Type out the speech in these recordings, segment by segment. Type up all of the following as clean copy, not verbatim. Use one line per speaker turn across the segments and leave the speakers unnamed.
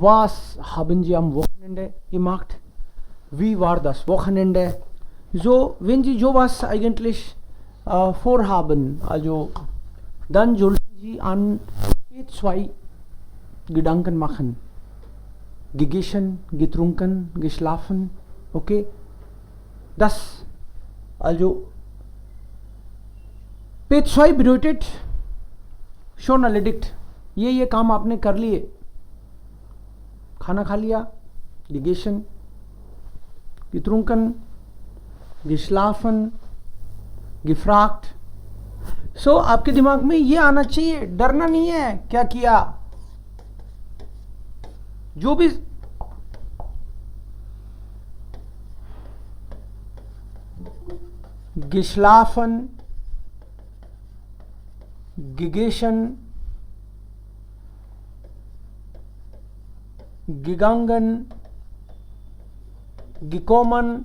was haben Sie am Wochenende gemacht? Wie war das Wochenende? So, wenn Sie sowas eigentlich vorhaben, also dann sollten Sie an P2 Gedanken machen. Gegessen, getrunken, geschlafen, okay? Das, also P2 bedeutet schon erledigt. ये काम आपने कर लिए, खाना खा लिया, gegessen, getrunken, geschlafen, gefragt. सो आपके दिमाग में ये आना चाहिए, डरना नहीं है क्या किया, जो भी geschlafen, gegessen, gegangen, gekommen,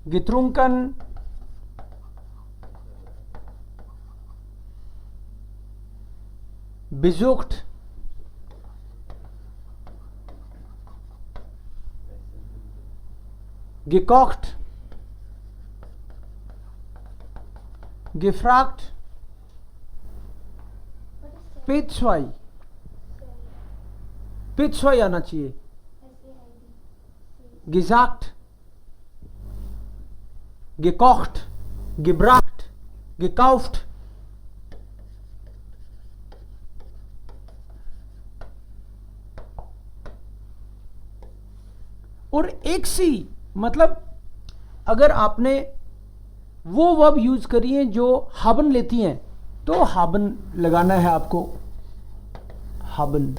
getrunken, besucht, gekocht, gefragt, P2 P2 आना चाहिए, gesagt, gekocht, gebracht, gekauft. और एक सी मतलब अगर आपने वो वर्ब यूज करी है जो हाबन लेती हैं तो हाबन लगाना है आपको, हाबन,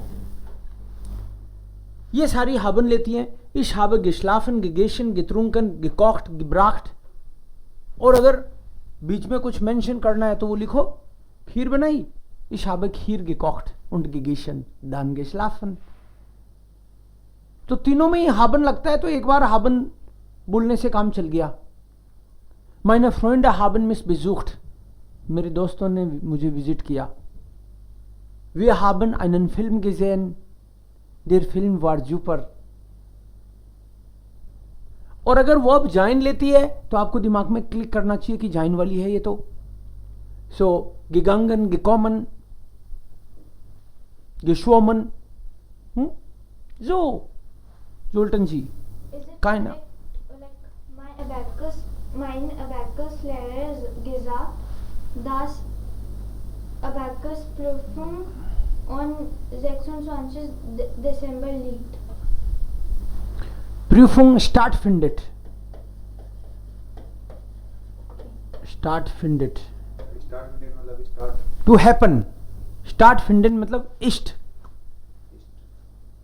ये सारी हाबन लेती हैं. Ich habe geschlafen, gegessen, getrunken, gekocht, gebracht. और अगर बीच में कुछ मेंशन करना है तो वो लिखो खीर बनाई, Ich habe खीर gekocht und gegessen, dann geschlafen. तो तीनों में ही हाबन लगता है, तो एक बार हाबन बोलने से काम चल गया. Meine Freunde haben mich besucht. मेरे दोस्तों ने मुझे विजिट किया. Wir haben einen Film gesehen. Der Film war super. और अगर वर्ब जाइन लेती है तो आपको दिमाग में क्लिक करना चाहिए कि जाइन वाली है ये तो. So gegangen, gekommen, geschwommen. So Zoltan ji, kind of.
Mein Abacus Lehrer ist gesagt, dass Abacus-Prüfung am 26. Dezember liegt.
Prüfung stattfindet. Stattfindet. To happen. Stattfinden मतलब ist.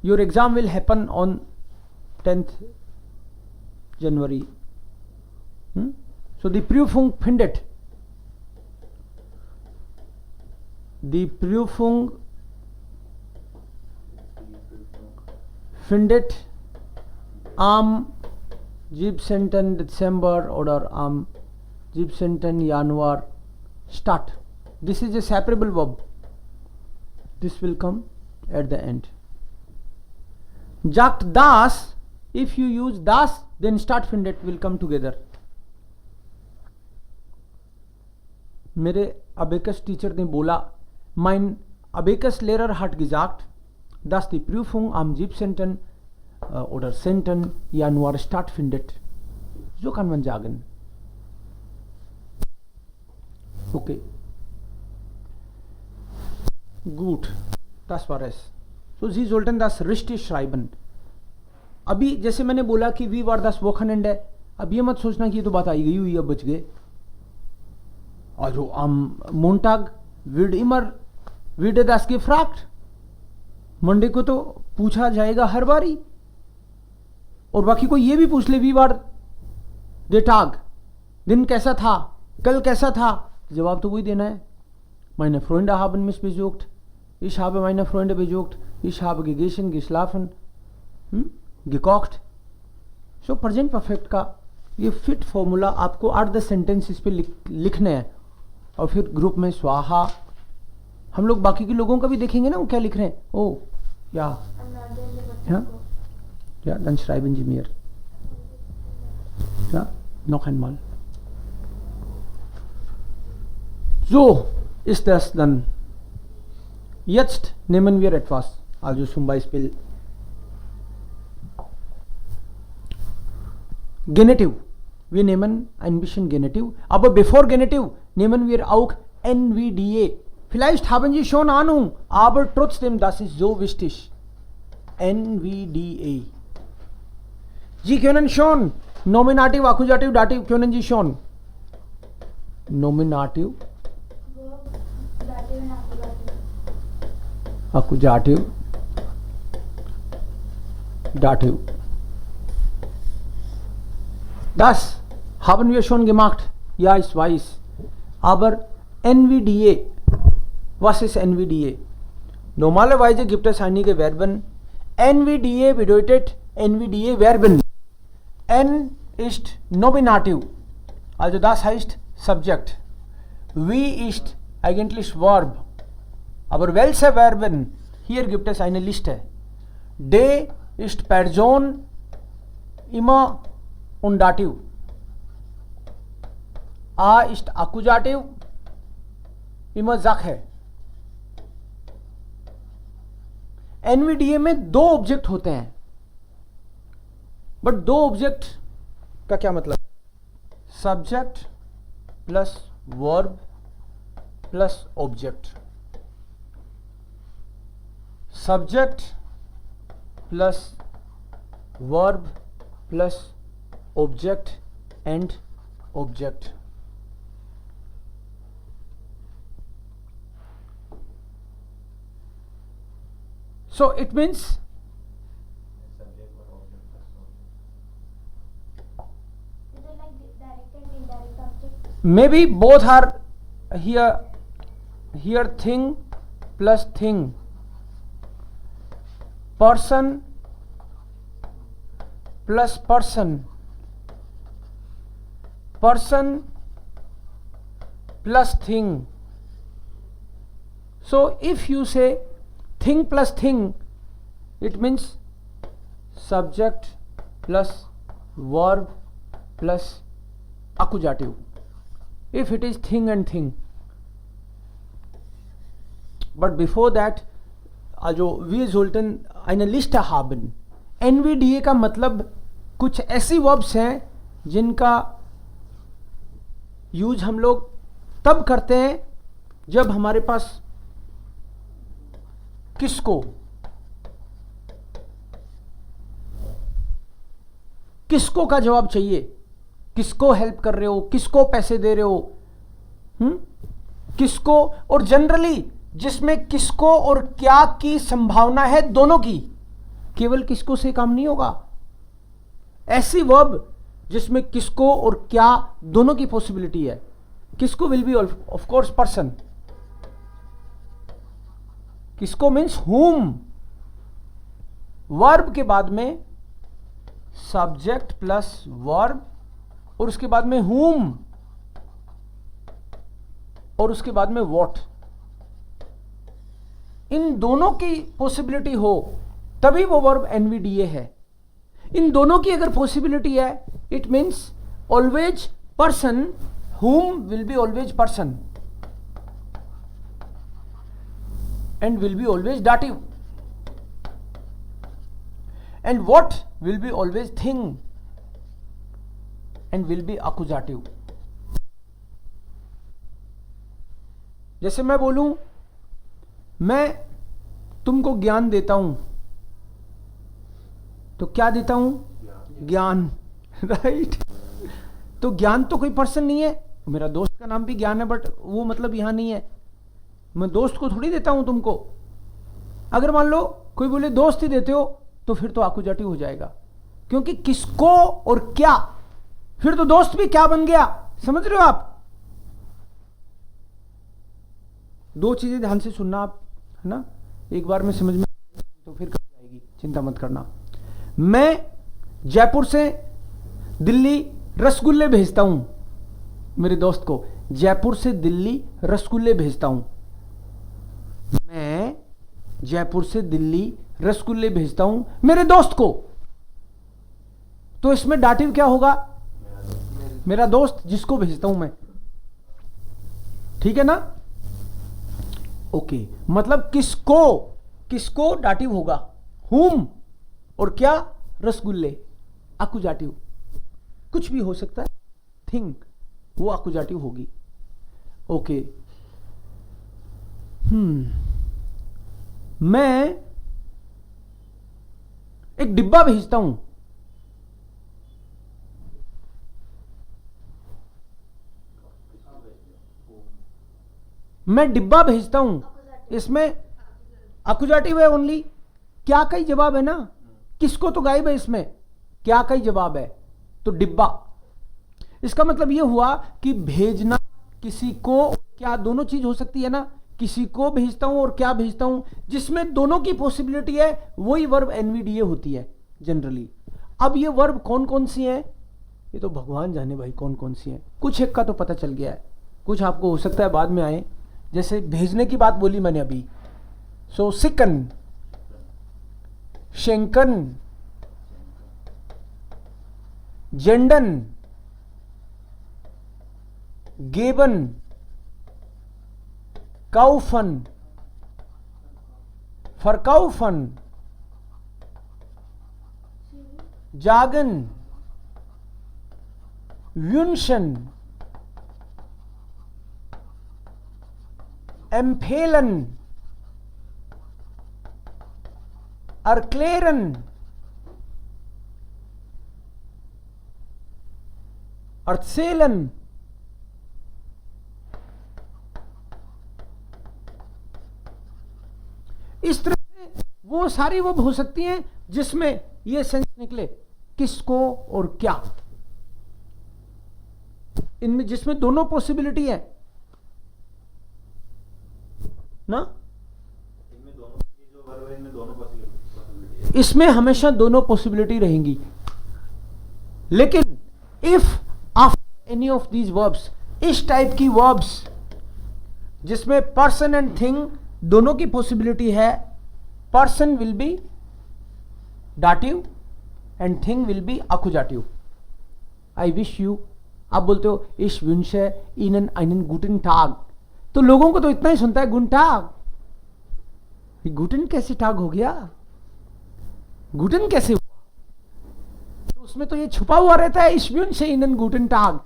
Your exam will happen on 10th January. So die Prüfung findet. Die Prüfung findet am 17. Dezember oder am 17. Januar statt. This is a separable verb. This will come at the end. Sagt das, if you use das, then stattfindet will come together. मेरे abacus teacher ने बोला, mein Abacus-Lehrer hat gesagt, dass die Prüfung am 17. oder 10. Januar stattfindet. So kann man sagen. Okay. Gut, das war es. So Sie sollten das richtig schreiben. अभी जैसे मैंने बोला कि we war das Wochenende, अब ये मत सोचना कि ये तो बात आई गई हुई, अब बच गए. Also am Montag wird immer wieder das gefragt. Monday को तो पूछा जाएगा हर बारी. और बाकी कोई ये भी पूछ ले, वी वार दे टाग, दिन कैसा था, कल कैसा था, जवाब तो वही देना है. Meine Freunde haben mich besucht. Ich habe meine Freunde besucht. Ich habe gegessen, geschlafen, gekocht. So present perfect का ये फिट फॉर्मूला आपको 8-10 सेंटेंस इस पे लिखने हैं और फिर ग्रुप में स्वाहा, हम लोग बाकी के लोगों का भी देखेंगे ना वो क्या लिख रहे हैं. ओ या
Ja.
ja, dann schreiben Sie mir. Ja, noch einmal. So ist das dann. Jetzt nehmen wir etwas. Also zum Beispiel Genitiv. Wir nehmen ein bisschen Genitiv. Aber bevor Genitiv nehmen wir auch NVDA. Vielleicht haben Sie schon Ahnung, aber trotzdem, das ist so wichtig. NVDA. Sie können schon Nominativ, Akkusativ, Dativ können Sie schon. Nominativ,
Verb, dative and accusative.
Akkusativ, Dativ. Das haben wir schon gemacht. Ja, ich weiß. Aber NVDA, was ist NVDA? Normalerweise gibt es einige Verben. NVDA bedeutet NVDA Verben. N ist Nominativ, also das heißt Subjekt. V ist eigentlich Verb. Aber welche Verben? Hier gibt es eine Liste. D ist Person, immer und Dativ. A ist Akkusativ, immer Sache. NVDA में दो object होते हैं, but दो object का क्या मतलब? Subject plus verb plus object. Subject plus verb plus object and object. So it means
Is it like direct and indirect objects?
maybe both are here. Here thing plus thing. Person plus person. Person plus thing. So if you say thing plus thing, it means subject plus verb plus accusative. If it is thing and thing. But before that, also wir sollten eine Liste haben. NVDA का मतलब कुछ ऐसी verbs हैं जिनका use हम लोग तब करते हैं जब हमारे पास किसको किसको का जवाब चाहिए, किसको हेल्प कर रहे हो, किसको पैसे दे रहे हो, किसको, और जनरली जिसमें किसको और क्या की संभावना है दोनों की, केवल किसको से काम नहीं होगा. ऐसी वर्ब जिसमें किसको और क्या दोनों की पॉसिबिलिटी है. किसको will be of course person. किसको मीन्स whom. वर्ब के बाद में सब्जेक्ट प्लस वर्ब और उसके बाद में whom और उसके बाद में what. इन दोनों की पॉसिबिलिटी हो तभी वो वर्ब एनवीडीए है. इन दोनों की अगर पॉसिबिलिटी है, it means always person. whom will be always person and will be always dative, and what will be always thing and will be accusative. जैसे मैं बोलूं मैं तुमको ज्ञान देता हूं, तो क्या देता हूं? ज्ञान. राइट. तो ज्ञान तो कोई पर्सन नहीं है. मेरा दोस्त का नाम भी ज्ञान है, बट वो मतलब यहां नहीं है. मैं दोस्त को थोड़ी देता हूं तुमको. अगर मान लो कोई बोले दोस्त ही देते हो, तो फिर तो आकुजाटिव हो जाएगा, क्योंकि किसको और क्या, फिर तो दोस्त भी क्या बन गया. समझ रहे हो आप? दो चीजें ध्यान से सुनना आप, है ना. एक बार में समझ में तो फिर कब जाएगी, चिंता मत करना. मैं जयपुर से दिल्ली रसगुल्ले भेजता हूं मेरे दोस्त को. जयपुर से दिल्ली रसगुल्ले भेजता हूं. जयपुर से दिल्ली रसगुल्ले भेजता हूं मेरे दोस्त को, तो इसमें डाटिव क्या होगा? मेरा दोस्त जिसको भेजता हूं मैं, ठीक है ना? ओके, मतलब किसको डाटिव होगा? हुम और क्या? रसगुल्ले, अकुजाटिव। कुछ भी हो सकता है, थिंग, वो अकुजाटिव होगी। ओके, मैं एक डिब्बा भेजता हूं, मैं डिब्बा भेजता हूं, इसमें अकुजाटिव है ओनली, क्या का ही जवाब है ना, किसको तो गायब है इसमें, क्या का ही जवाब है, तो डिब्बा। इसका मतलब यह हुआ कि भेजना किसी को, क्या दोनों चीज हो सकती है ना, किसी को भेजता हूं और क्या भेजता हूं, जिसमें दोनों की पॉसिबिलिटी है, वही वर्ब एनवीडीए होती है जनरली। अब ये वर्ब कौन कौन सी हैं, ये तो भगवान जाने भाई कौन कौन सी हैं, कुछ एक का तो पता चल गया है, कुछ आपको हो सकता है बाद में आए, जैसे भेजने की बात बोली मैंने अभी, सो सिकन, शेंकन, जेंडन, गेबन, काउफन, फरकाउफन, जागन, व्युंशन, एम्फेलन, अर्क्लेरन, अर्थसेलन, इस तरह से वो सारी वो हो सकती हैं जिसमें ये सेंस निकले, किसको और क्या, इनमें जिसमें दोनों पॉसिबिलिटी है ना, इसमें हमेशा दोनों पॉसिबिलिटी रहेंगी। लेकिन if after any of these verbs, इस टाइप की वर्ब्स जिसमें पर्सन एंड थिंग दोनों की पॉसिबिलिटी है, person will be dative and thing will be accusative. I wish you, आप बोलते हो इश विंशे इनन आइनन गुटन टाग, तो लोगों को तो इतना ही सुनता है गुन टाग, गुटन कैसे टाग हो गया, गुटन कैसे हुआ, तो उसमें तो ये छुपा हुआ रहता है इश विंशे इनन गुटन टाग,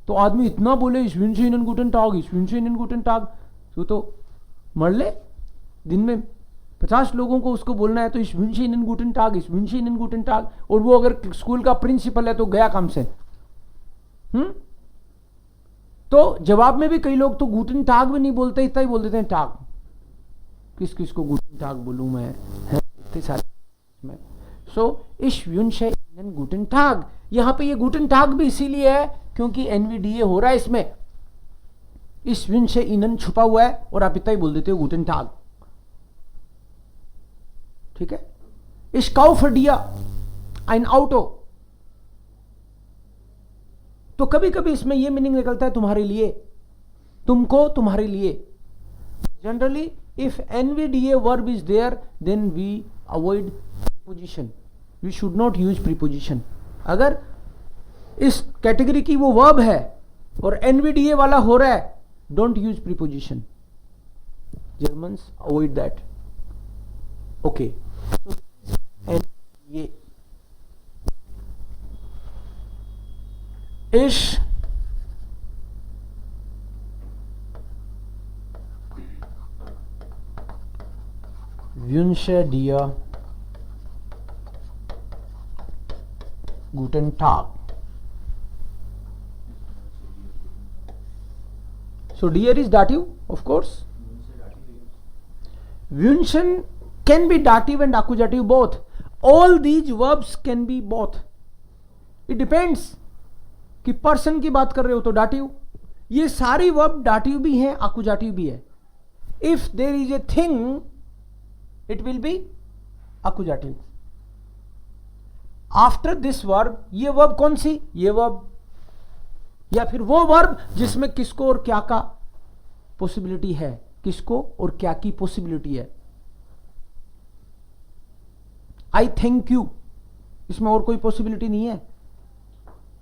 तो आदमी इतना बोले इश विंशे इनन गुटन टाग, इश विंशे इनन गुटन टाग, तो मर ले, दिन में 50 लोगों को उसको बोलना है तो इस विंशी इनन गुटन टाग, इस विंशी इनन गुटन टाग, और वो अगर स्कूल का प्रिंसिपल है तो गया काम से। तो जवाब में भी कई लोग तो गुटन टाग भी नहीं बोलते, इतना ही बोल देते हैं टाग, किस किस को गुटन टाग बोलूं मैं, इतने सारे में। सो इस विंशे इनन गुटन टाग, यहां पे ये गुटन टाग भी इसीलिए है क्योंकि एनवीडीए हो रहा है इसमें, इस विंशे इनन छुपा हुआ है और आप इतना ही बोल देते हो गुटन टाग, ठीक है। इस काउफर्डिया ein Auto, तो कभी कभी इसमें यह मीनिंग निकलता है तुम्हारे लिए, तुमको, तुम्हारे लिए। Generally if NVDA verb is there then we avoid preposition, we should not use preposition. अगर इस कैटेगरी की वो वर्ब है और एनवीडीए वाला हो रहा है, don't use preposition, Germans avoid that. Okay, ये इश wünsche dir guten Tag. So dear is dative, of course. Wünschen can be dative and accusative both. All these verbs can be both. It depends कि person की बात कर रहे हो तो dative, ये सारी वर्ब डाटिव भी है, accusative भी है। If there is a thing it will be accusative. After this verb, ये वर्ब कौन सी, ये वर्ब या फिर वो वर्ब जिसमें किसको और क्या का पॉसिबिलिटी है, किसको और क्या की पॉसिबिलिटी है, आई थैंक यू, इसमें और कोई पॉसिबिलिटी नहीं है।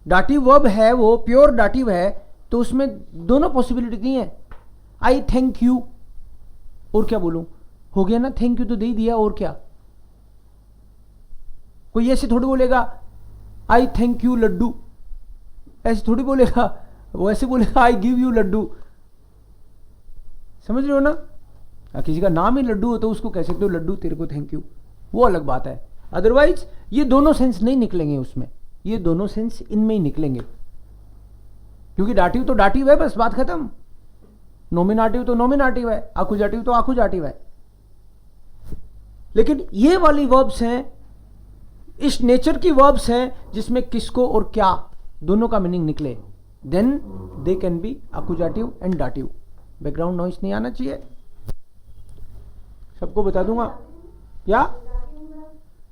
डाटिव वर्ब है, वो प्योर डाटिव है, तो उसमें दोनों पॉसिबिलिटी नहीं है। आई थैंक यू, और क्या बोलूं, हो गया ना, थैंक यू तो दे ही दिया, और क्या। कोई ऐसे थोड़ी बोलेगा आई थैंक यू लड्डू, ऐसे थोड़ी बोलेगा, वो ऐसे बोलेगा आई गिव यू लड्डू। समझ रहे हो ना। किसी का नाम ही लड्डू हो तो उसको कह सकते हो लड्डू तेरे को थैंक यू, वो अलग बात है। अदरवाइज ये दोनों सेंस नहीं निकलेंगे उसमें, ये दोनों सेंस इनमें ही निकलेंगे, क्योंकि डाटिव तो डाटिव है, बस बात खत्म। नोमिनाटिव तो नोमिनाटिव है, आकुजाटिव तो आकुजाटिव है। लेकिन ये वाली वर्ब्स हैं, इस नेचर की वर्ब्स हैं जिसमें किसको और क्या दोनों का मीनिंग निकले, then they can be accusative and dative. Background noise नहीं आना चाहिए, सबको बता दूंगा। या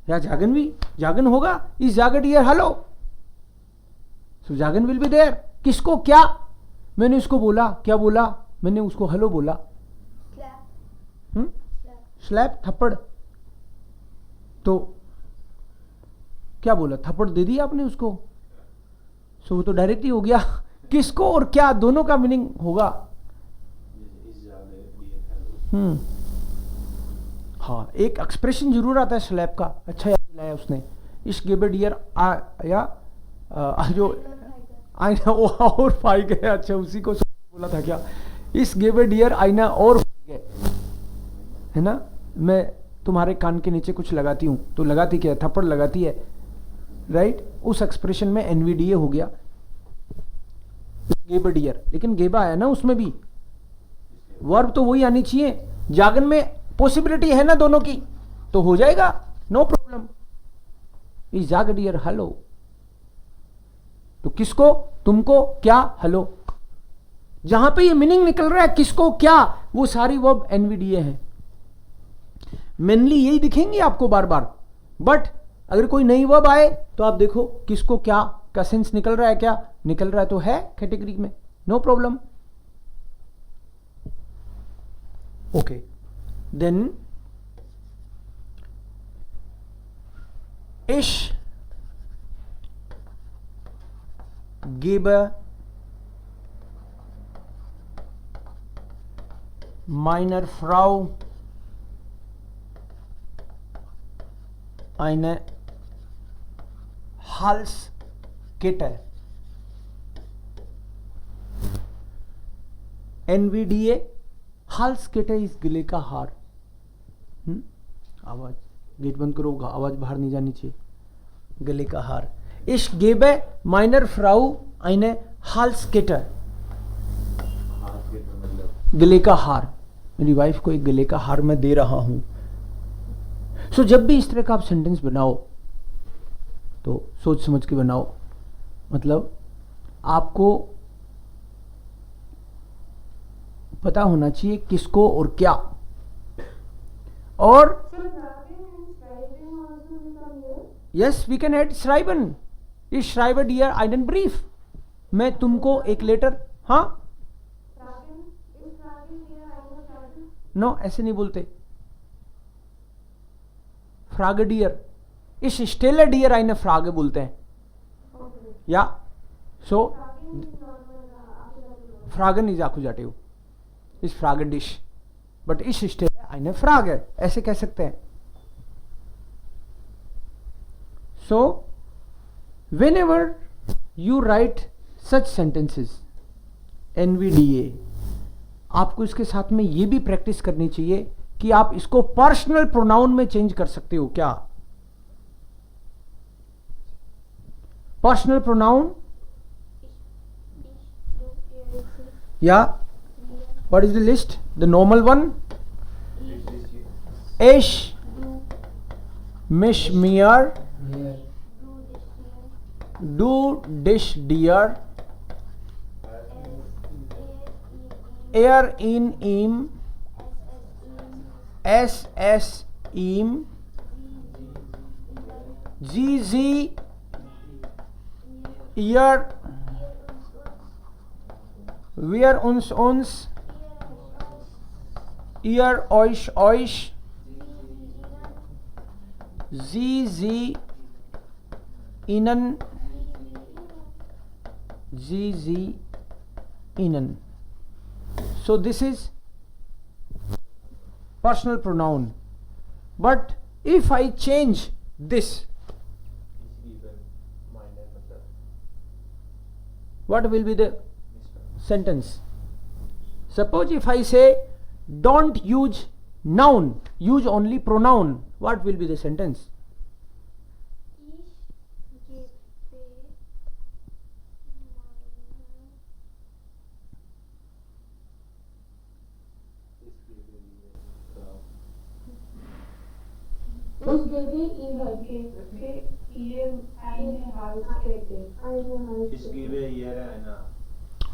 जागन भी, जागन होगा, इस जागन ईयर हेलो, सो जागन विल बी देयर। किसको क्या, मैंने उसको बोला, क्या बोला, मैंने उसको हेलो बोला। स्लैप थप्पड़, तो क्या बोला, थप्पड़ दे दिया आपने उसको, सो वो तो डायरेक्ट ही हो गया। किसको और क्या दोनों का मीनिंग होगा। हाँ, एक एक्सप्रेशन जरूर आता है स्लैप का, अच्छा याद दिलाया उसने। इस गेबे डियर जो आईना और फाई गए, अच्छा उसी को बोला था क्या, इस गेबे डियर आईना और गए, है ना। मैं तुम्हारे कान के नीचे कुछ लगाती हूँ, तो लगाती क्या, थप्पड़ लगाती है, राइट। उस एक्सप्रेशन में एनवीडीए हो गया, गेबे डियर। लेकिन गेबा आया ना उसमें भी, वर्ब तो वही आनी चाहिए। जागन में पॉसिबिलिटी है ना दोनों की, तो हो जाएगा, नो प्रॉब्लम। इस जाग डियर हेलो, तो किसको, तुमको, क्या, हेलो। जहां पे ये मीनिंग निकल रहा है किसको क्या, वो सारी वर्ब एनवीडीए है। मेनली यही दिखेंगी आपको बार बार, बट अगर कोई नई वर्ब आए तो आप देखो किसको क्या का सेंस निकल रहा है, क्या निकल रहा है, तो है कैटेगरी में, no problem. Okay, then ich gebe meiner Frau eine Halskette। NVDA, Halskette इस गले का हार। आवाज, गेट बंद करो, आवाज बाहर नहीं जानी चाहिए। गले का हार। Ich gebe meiner Frau eine Halskette, गले का हार, मेरी वाइफ को एक गले का हार मैं दे रहा हूं। सो जब भी इस तरह का आप सेंटेंस बनाओ तो सोच समझ के बनाओ, मतलब आपको पता होना चाहिए किसको और क्या। और यस, वी कैन ऐड श्राइबन। इस श्राइबर डियर आइडन ब्रीफ, मैं तुमको एक लेटर, हाँ नो ऐसे नहीं बोलते। फ्रागे डियर, इस स्टेलर डियर आइने फ्रागे बोलते हैं, या सो फ्रागन इज आकुजाटिव, इस फ्रागे डिश, बट इस स्टेलर आइने फ्राग है, ऐसे कह सकते हैं। So, whenever you write such sentences, NVDA, आपको इसके साथ में ये भी प्रैक्टिस करनी चाहिए कि आप इसको पर्सनल प्रोनाउन में चेंज कर सकते हो। क्या पर्सनल प्रोनाउन, या what is the list, the normal one, एश, मिश, मियर, do, dish, dear, air, in, im, ss, im, gz, ear, wir, uns, ear, euch, जी जी इनन, जी जी इनन. So this is personal pronoun. But if I change this, what will be the sentence? Suppose if I say don't use noun, use only pronoun, what will be the sentence?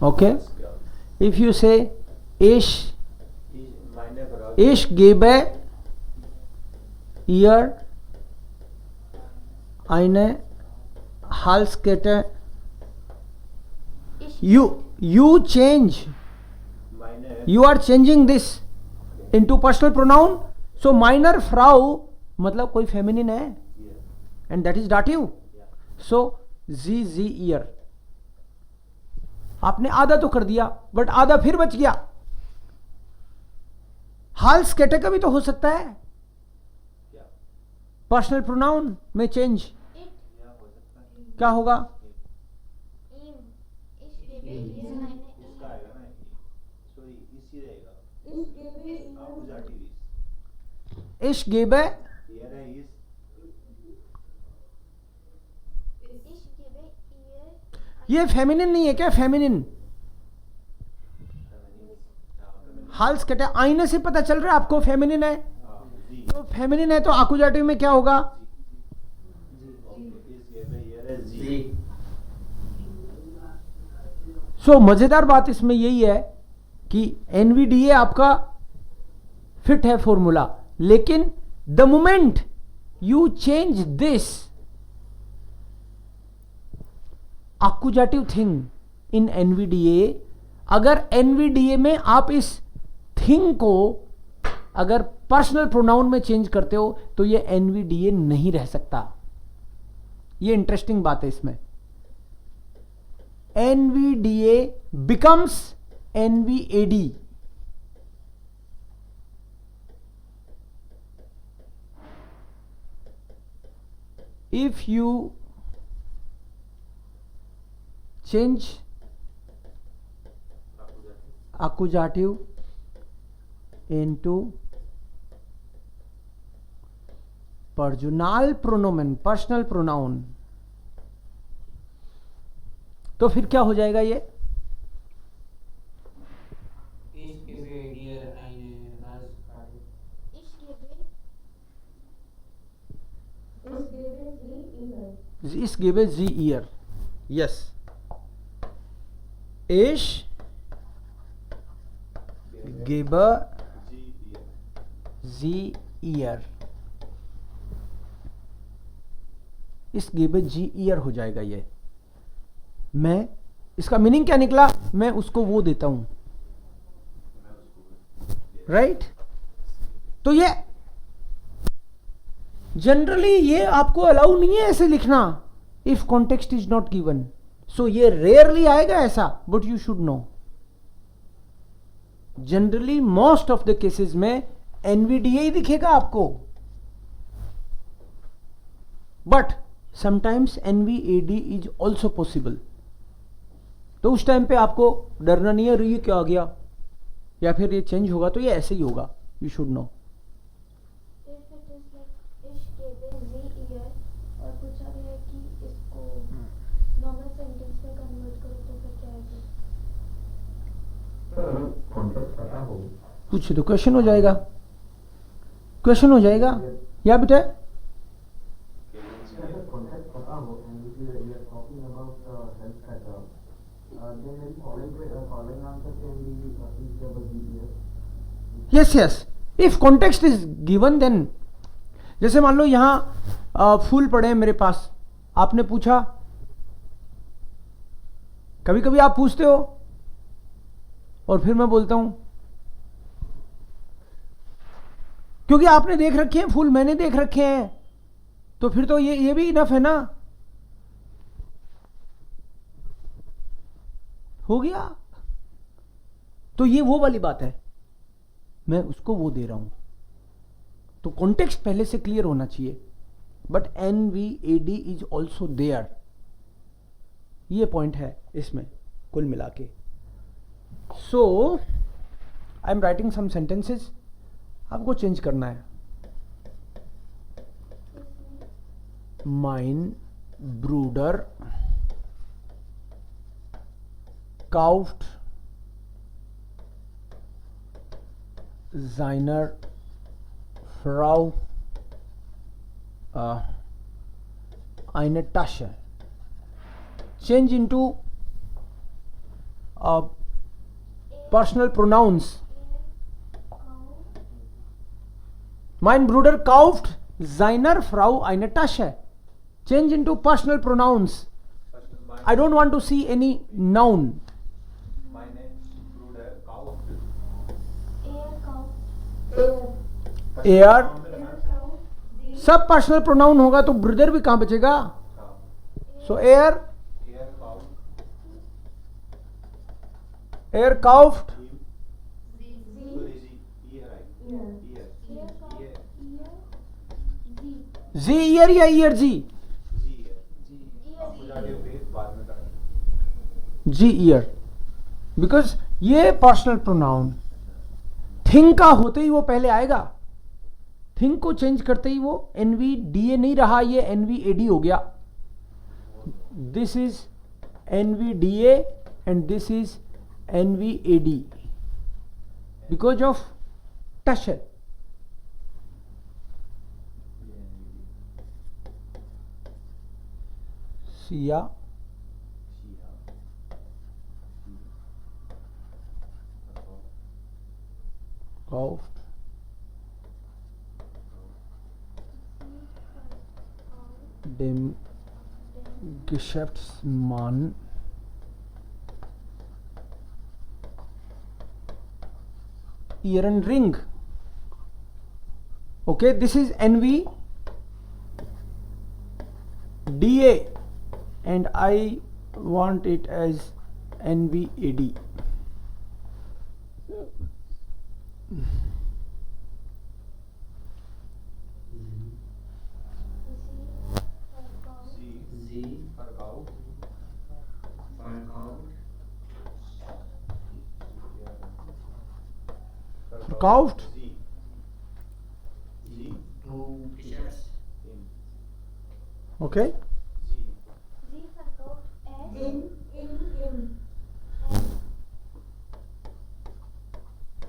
Okay. If you say ich gebe ihr eine Halskette, you change, you are changing this into personal pronoun. So minor Frau मतलब कोई feminine है, and that is dative. So जी ईयर आपने आधा तो कर दिया, बट आधा फिर बच गया. हाल्स कैटे का भी तो हो सकता है पर्सनल प्रोनाउन में चेंज. क्या होगा? इश गेबे ये फेमिनिन नहीं है क्या? फेमिनिन हाल्स कहते हैं, आईने से पता चल रहा है आपको फेमिनिन है. तो फेमिनिन है तो आकुजाटिव में क्या होगा? सो मजेदार बात इसमें यही है कि एनवीडीए आपका फिट है फॉर्मूला, लेकिन the moment you change this accusative thing in NVDA, अगर NVDA में आप इस थिंग को अगर पर्सनल प्रोनाउन में चेंज करते हो तो ये NVDA नहीं रह सकता. ये इंटरेस्टिंग बात है इसमें. NVDA becomes NVAD. If you change accusative into personal pronoun, personal pronoun, तो फिर क्या हो जाएगा? ये इस गिवे जी ईयर. Yes, Ich gebe sie ihr. इस गिवे जी ईयर हो जाएगा. ये मैं इसका मीनिंग क्या निकला? मैं उसको वो देता हूं, राइट? तो ये जनरली ये आपको अलाउ नहीं है ऐसे लिखना, if context is not given. So ये रेयरली आएगा ऐसा, but you should know. Generally most of the cases में एनवीडीए ही दिखेगा आपको, but sometimes NVAD is also possible. तो उस टाइम पे आपको डरना नहीं है ये क्या आ गया या फिर ये चेंज होगा, तो ये ऐसे ही होगा. You should no.
और पूछा गया कि इसको नॉर्मल सेंटेंस में कन्वर्ट करो तो फिर क्या आएगा?
कुछ तो क्वेश्चन हो जाएगा, क्वेश्चन हो जाएगा. या बेटा yes yes, if context is given then. जैसे मान लो यहां फूल पड़े हैं मेरे पास, आपने पूछा, कभी कभी आप पूछते हो और फिर मैं बोलता हूं क्योंकि आपने देख रखे हैं फूल, मैंने देख रखे हैं, तो फिर तो ये भी इनफ है ना, हो गया। तो ये वो वाली बात है, मैं उसको वो दे रहा हूं, तो कॉन्टेक्स्ट पहले से क्लियर होना चाहिए। But NVAD is also there, ये पॉइंट है इसमें कुल मिला के। So I am writing some sentences, आपको चेंज करना है। Mein Bruder kauft seiner Frau eine Tasche. Change into personal pronouns. Mein Bruder kauft seiner Frau eine Tasche. Change into personal pronouns. I don't want to see any noun.
Meine Bruder kauft.
Er सब personal pronoun होगा तो ब्रदर भी कहां बचेगा? So एयर काउफ्ट जी ईयर या ईयर जी? जी ईयर, बिकॉज ये पर्सनल प्रोनाउन थिंग का होते ही वो पहले आएगा, थिंग को चेंज करते ही वो NVDA नहीं रहा, ये NVAD हो गया। This is NVDA and this is NVAD because of touch. Siya kauft dem Geschäftsmann ihren Ring. Okay, this is NVDA and I want it as NVAD. Verkauft. Okay.
Sie verkauft es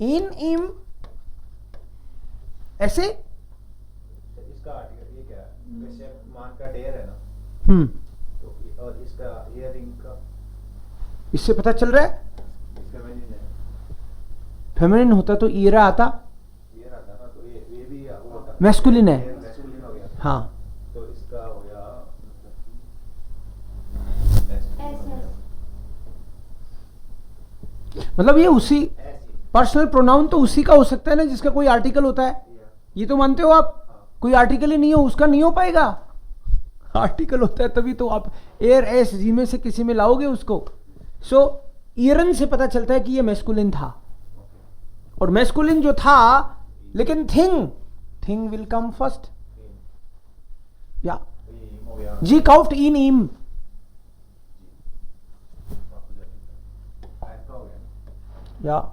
In im ऐसे
इसका article ये क्या है? वैसे मान का dare है ना, तो और इसका इयरिंग का
इससे पता चल रहा है
फेमिनिन है।
फेमिनिन होता तो ईरा आता,
ईयर आता ना, तो ये भी वो होता
मैस्कुलिन है।
मैस्कुलिन हो गया।
हाँ,
तो इसका हो गया
मतलब ये उसी पर्सनल प्रोनाउन तो उसी का हो सकता है ना जिसका कोई आर्टिकल होता है, ये तो मानते हो आप? कोई आर्टिकल ही नहीं हो उसका नहीं हो पाएगा, आर्टिकल होता है तभी तो आप एयर एस जी में से किसी में लाओगे उसको। सो ईरन से पता चलता है कि ये मैस्कुलिन था, और मैस्कुलिन जो था, लेकिन थिंग विल कम फर्स्ट। या
हो गया।
जी काउफ्ट इन इम,
ऐसा हो गया।
या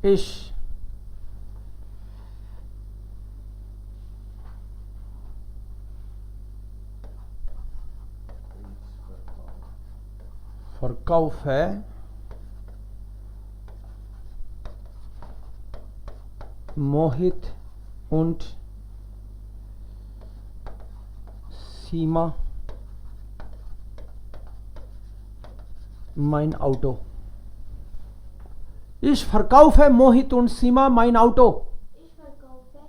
इश Verkauf है Mohit und Sima mein Auto. Ich verkaufe Mohit und Sima mein Auto.
Ich verkaufe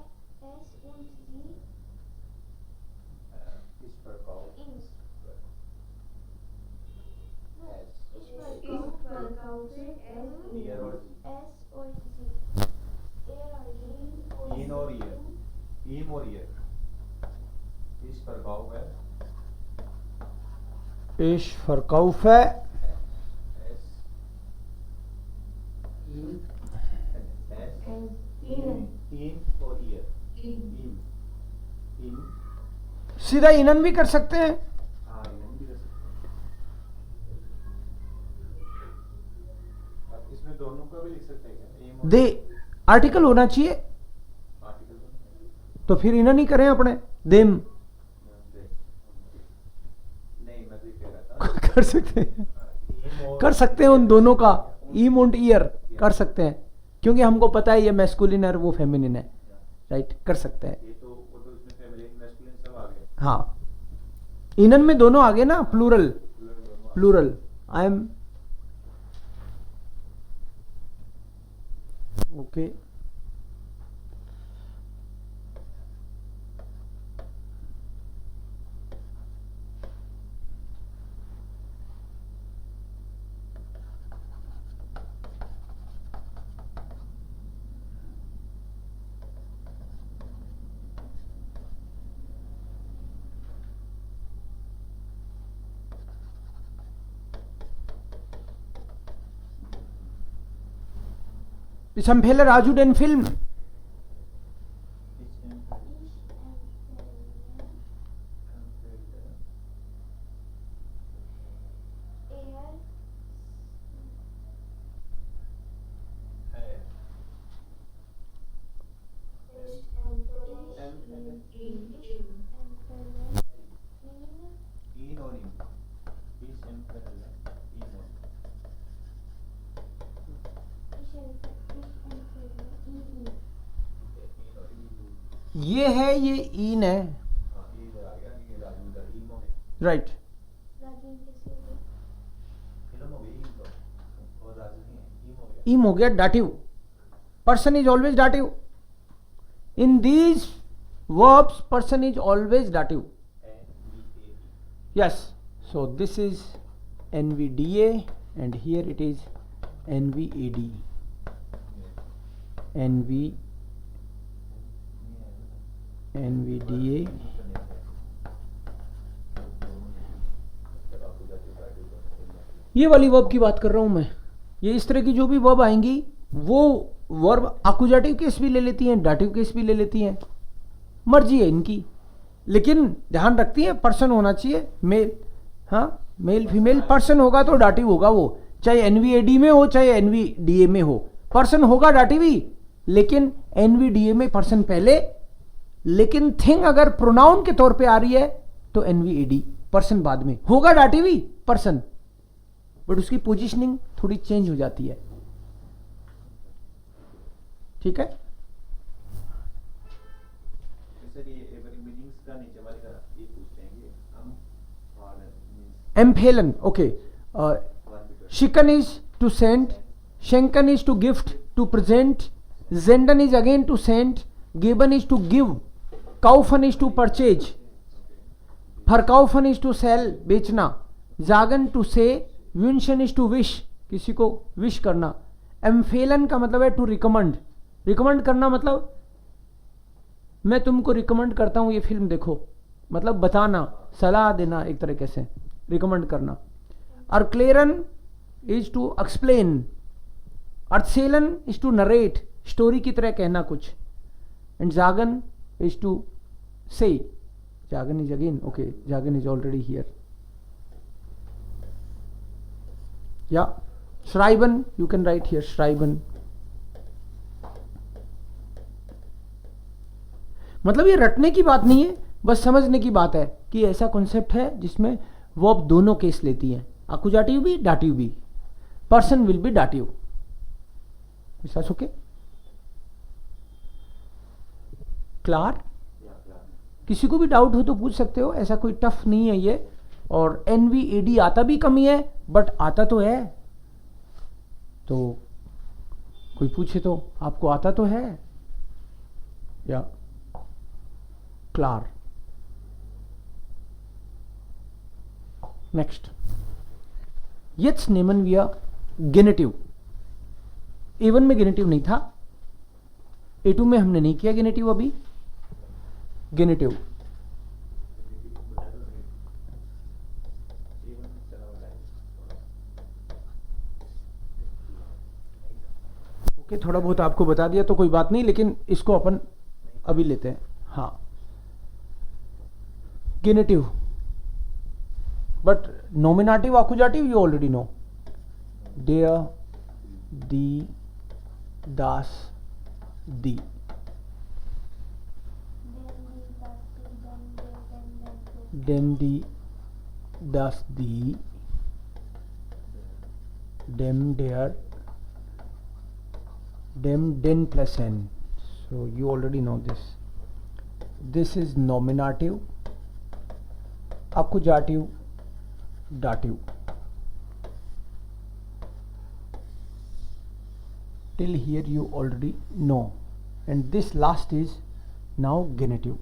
es und sie
इस प्रकार
ins. Ich verkaufe es
year और
und sie. Er ging und
Ihm or ihr? Ich verkaufe.
Ich verkaufe.
Es.
Ihm.
Es.
ihnen,
Ihm or ihr?
Ihm.
Ihm. Ihm.
सीधा इनन भी कर सकते हैं.
हाँ, इन्हें भी कर सकते हैं. अब इसमें दोनों का भी लिख सकते हैं क्या? Ihm और
दे आर्टिकल होना चाहिए,
आर्टिकल तो
तो फिर इनन ही करें अपने. देम
नहीं, मैं तो ये कह रहा था.
कर सकते हैं,
Ihm और
कर सकते हैं उन दोनों का. ईम und ईयर कर सकते हैं, क्योंकि हमको पता है ये मैस्कुलिन है और वो फेमिनिन है. राइट, कर सकते हैं.
ये तो वो तो इसमें फैमिली मैस्कुलिन सब आ गए.
हाँ, इनन में दोनों आगे ना, प्लूरल.
दोनों आ गए.
Plural. I am okay. Ich empfehle Raju den Film.
Ich empfehle. Ihn और ihm. Ich empfehle. Ihn और.
ये है, ये ईन है.
हाँ, ये इधर आ गया, ये राजू इधर. ईम हो गया.
राइट.
फिल्म हो गई ईम तो. और राजू नहीं है. ईम हो गया.
ईम हो गया dative. Person is always dative. In these verbs person is always dative.
NVAD.
Yes. So this is NVDA and here it is NVAD. NVDA. ये वाली वर्ब की बात कर रहा हूं मैं. ये इस तरह की जो भी वर्ब आएंगी वो वर्ब आकुजाटिव केस भी ले लेती हैं, डाटिव केस भी ले लेती हैं. मर्जी है इनकी, लेकिन ध्यान रखती है पर्सन होना चाहिए. मेल, हाँ, मेल फीमेल पर्सन होगा तो डाटिव होगा वो, चाहे एनवीएडी में हो चाहे एनवीडीए में हो. पर्सन होगा डाटिव ही, लेकिन एनवीडीए में पर्सन पहले. लेकिन थिंग अगर प्रोनाउन के तौर पे आ रही है तो एनवीएडी, पर्सन बाद में. होगा डाटिव ही पर्सन, बट उसकी पोजीशनिंग थोड़ी चेंज हो जाती है. ठीक है.
सर ये एवरी मीनिंग्स का नीचे वाले का ये पूछते हैं कि हम और मींस
एम्फेलन. ओके. शिकन इज टू सेंड, शेंकन is to gift, to present, जेंडन इज अगेन टू सेंड, गिवन इज टू गिव, काउफन इज टू परचेज, फरकाउफन इज टू सेल, बेचना, जागन टू से, विंशन इज टू विश, किसी को विश करना. एम्फेलन का मतलब है टू रिकमेंड. रिकमेंड करना मतलब मैं तुमको रिकमेंड करता हूं ये फिल्म देखो, मतलब बताना, सलाह देना, एक तरीके से रिकमेंड करना. अर्क्लेरन इज टू एक्सप्लेन, अर्थसेलन इज टू नरेट, स्टोरी की तरह कहना कुछ. एंड जागन इज टू से. जागन इज अगेन ओके, जागन इज ऑलरेडी हियर. या श्राइबन, यू कैन राइट हियर श्राइबन. मतलब ये रटने की बात नहीं है, बस समझने की बात है कि ऐसा कॉन्सेप्ट है जिसमें वर्ब दोनों केस लेती हैं, आकुजाटिव भी डाटिव भी. Person will be dative. विश्वास ओके. क्लार. किसी को भी डाउट हो तो पूछ सकते हो, ऐसा कोई टफ नहीं है ये. और एनवीएडी आता भी कमी है, बट आता तो है. तो कोई पूछे तो आपको आता तो है. या क्लार. नेक्स्ट, jetzt nehmen wir गेनेटिव. A1 में गेनेटिव नहीं था, A2 में हमने नहीं किया गेनेटिव अभी. गेनेटिव। ओके, थोड़ा बहुत आपको बता दिया तो कोई बात नहीं, लेकिन इसको अपन अभी लेते हैं। हाँ, गेनेटिव, but nominative accusative you already know. डेयर, दी, दास, दी। डेम, दी, दास, दी, डेम, डेयर, dem, den plus n. So you already know this. This is nominative, accusative, dative. Till here you already know, and this last is now genetive.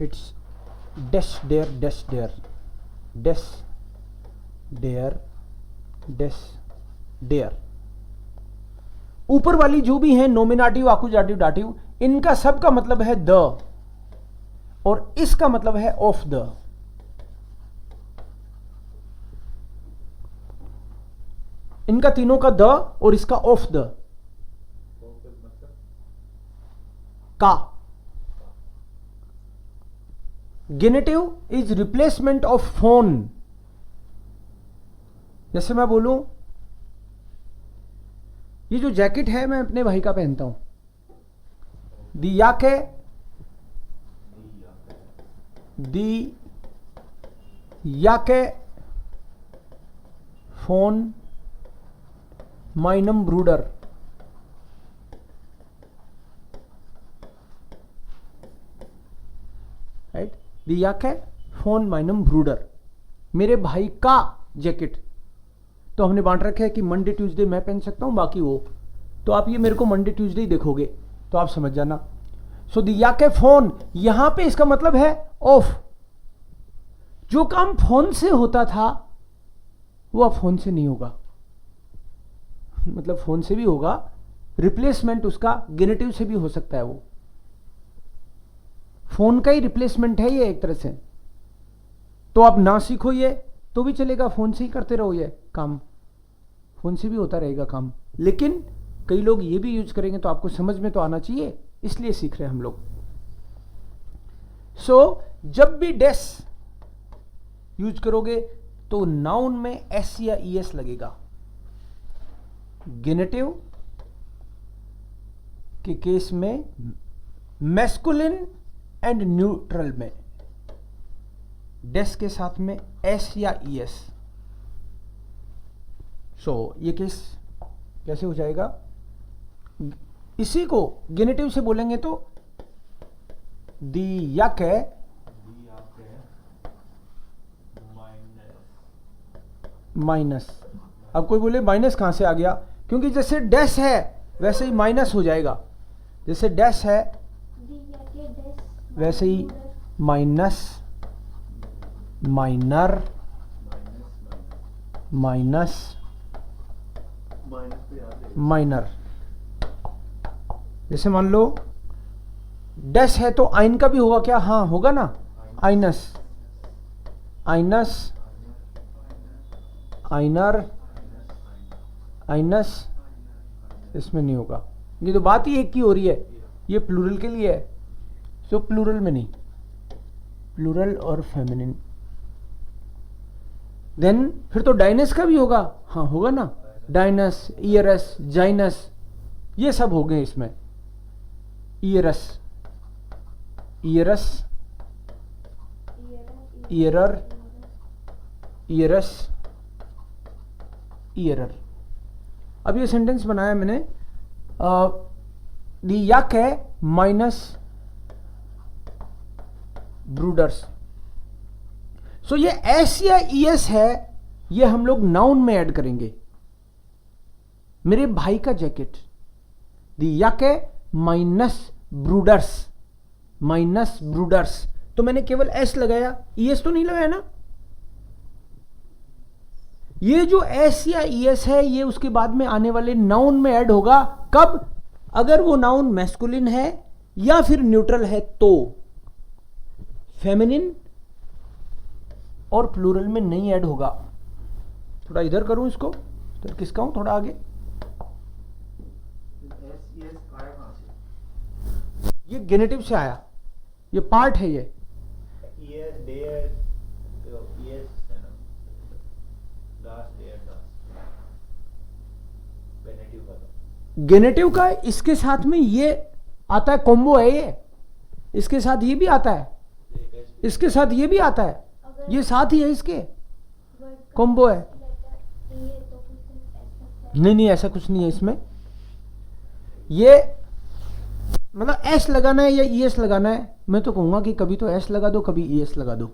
It's dash there, dash there, dash there, dash there। ऊपर वाली जो भी है nominative, आकुजाटिव, dative, इनका सबका मतलब है the, और इसका मतलब है ऑफ द। इनका तीनों का द और इसका ऑफ द का। गेनेटिव इज रिप्लेसमेंट ऑफ फोन। जैसे मैं बोलूं, ये जो जैकेट है मैं अपने भाई का पहनता हूं, दिया के, दी या के फोन माइनम ब्रूडर। राइट, दिया के फोन माइनम ब्रूडर, मेरे भाई का जैकेट। तो हमने बांट रखा है कि मंडे ट्यूसडे मैं पहन सकता हूं, बाकी वो। तो आप ये मेरे को मंडे ट्यूसडे ही देखोगे, तो आप समझ जाना। सो दिया के फोन, यहां पे इसका मतलब है ऑफ। जो काम फोन से होता था वो अब फोन से नहीं होगा, मतलब फोन से भी होगा, रिप्लेसमेंट उसका गेनेटिव से भी हो सकता है। वो फोन का ही रिप्लेसमेंट है ये एक तरह से। तो आप ना सीखो ये तो भी चलेगा, फोन से ही करते रहो, ये काम फोन से भी होता रहेगा काम। लेकिन कई लोग ये भी यूज करेंगे, तो आपको समझ में तो आना चाहिए, इसलिए सीख रहे हैं हम लोग। सो जब भी डेस यूज करोगे तो नाउन में एस या ईएस लगेगा। गेनेटिव के केस में मैस्कुलिन एंड न्यूट्रल में डेस के साथ में एस या ईएस। सो ये केस कैसे हो जाएगा? इसी को गेनेटिव से बोलेंगे तो दी या के माइनस। अब कोई बोले माइनस कहां से आ गया? क्योंकि जैसे डैश है वैसे ही माइनस हो जाएगा, जैसे डैश है वैसे ही माइनस, माइनर, माइनस, माइनर। जैसे मान लो डैश है तो आइन का भी होगा क्या? हाँ होगा ना, आइनस, आइनस, आइनर, आइनस। इसमें नहीं होगा, ये तो बात ही एक की हो रही है, ये प्लूरल के लिए है। सो प्लूरल में नहीं, प्लूरल और फेमिनिन। देन फिर तो डाइनस का भी होगा, हाँ होगा ना, डाइनस, ईयरस, जाइनस, ये सब हो गए इसमें। ईयरस, ईयरस, ईयरर, ईयरस, ईयरर। अब ये सेंटेंस बनाया मैंने, दी यक है माइनस ब्रूडर्स। सो ये एस या ईएस है, ये हम लोग नाउन में ऐड करेंगे। मेरे भाई का जैकेट, दी यक है माइनस ब्रूडर्स, माइनस ब्रूडर्स। तो मैंने केवल एस लगाया, ईएस तो नहीं लगाया ना। ये जो एस या ईएस है ये उसके बाद में आने वाले नाउन में ऐड होगा। कब? अगर वो नाउन मैस्कुलिन है या फिर न्यूट्रल है तो। फेमिनिन और प्लूरल में नहीं ऐड होगा। थोड़ा इधर करूं इसको, तो किसका हूं थोड़ा आगे। ये गेनेटिव से आया, ये पार्ट है ये। गेनेटिव का इसके साथ में ये आता है, कॉम्बो है ये, इसके साथ ये भी आता है, इसके साथ ये भी आता है, ये साथ ही है, इसके कॉम्बो है। नहीं ऐसा कुछ नहीं है इसमें। ये मतलब एस लगाना है या ईएस लगाना है, मैं तो कहूंगा कि कभी तो एस लगा दो कभी ईएस लगा दो।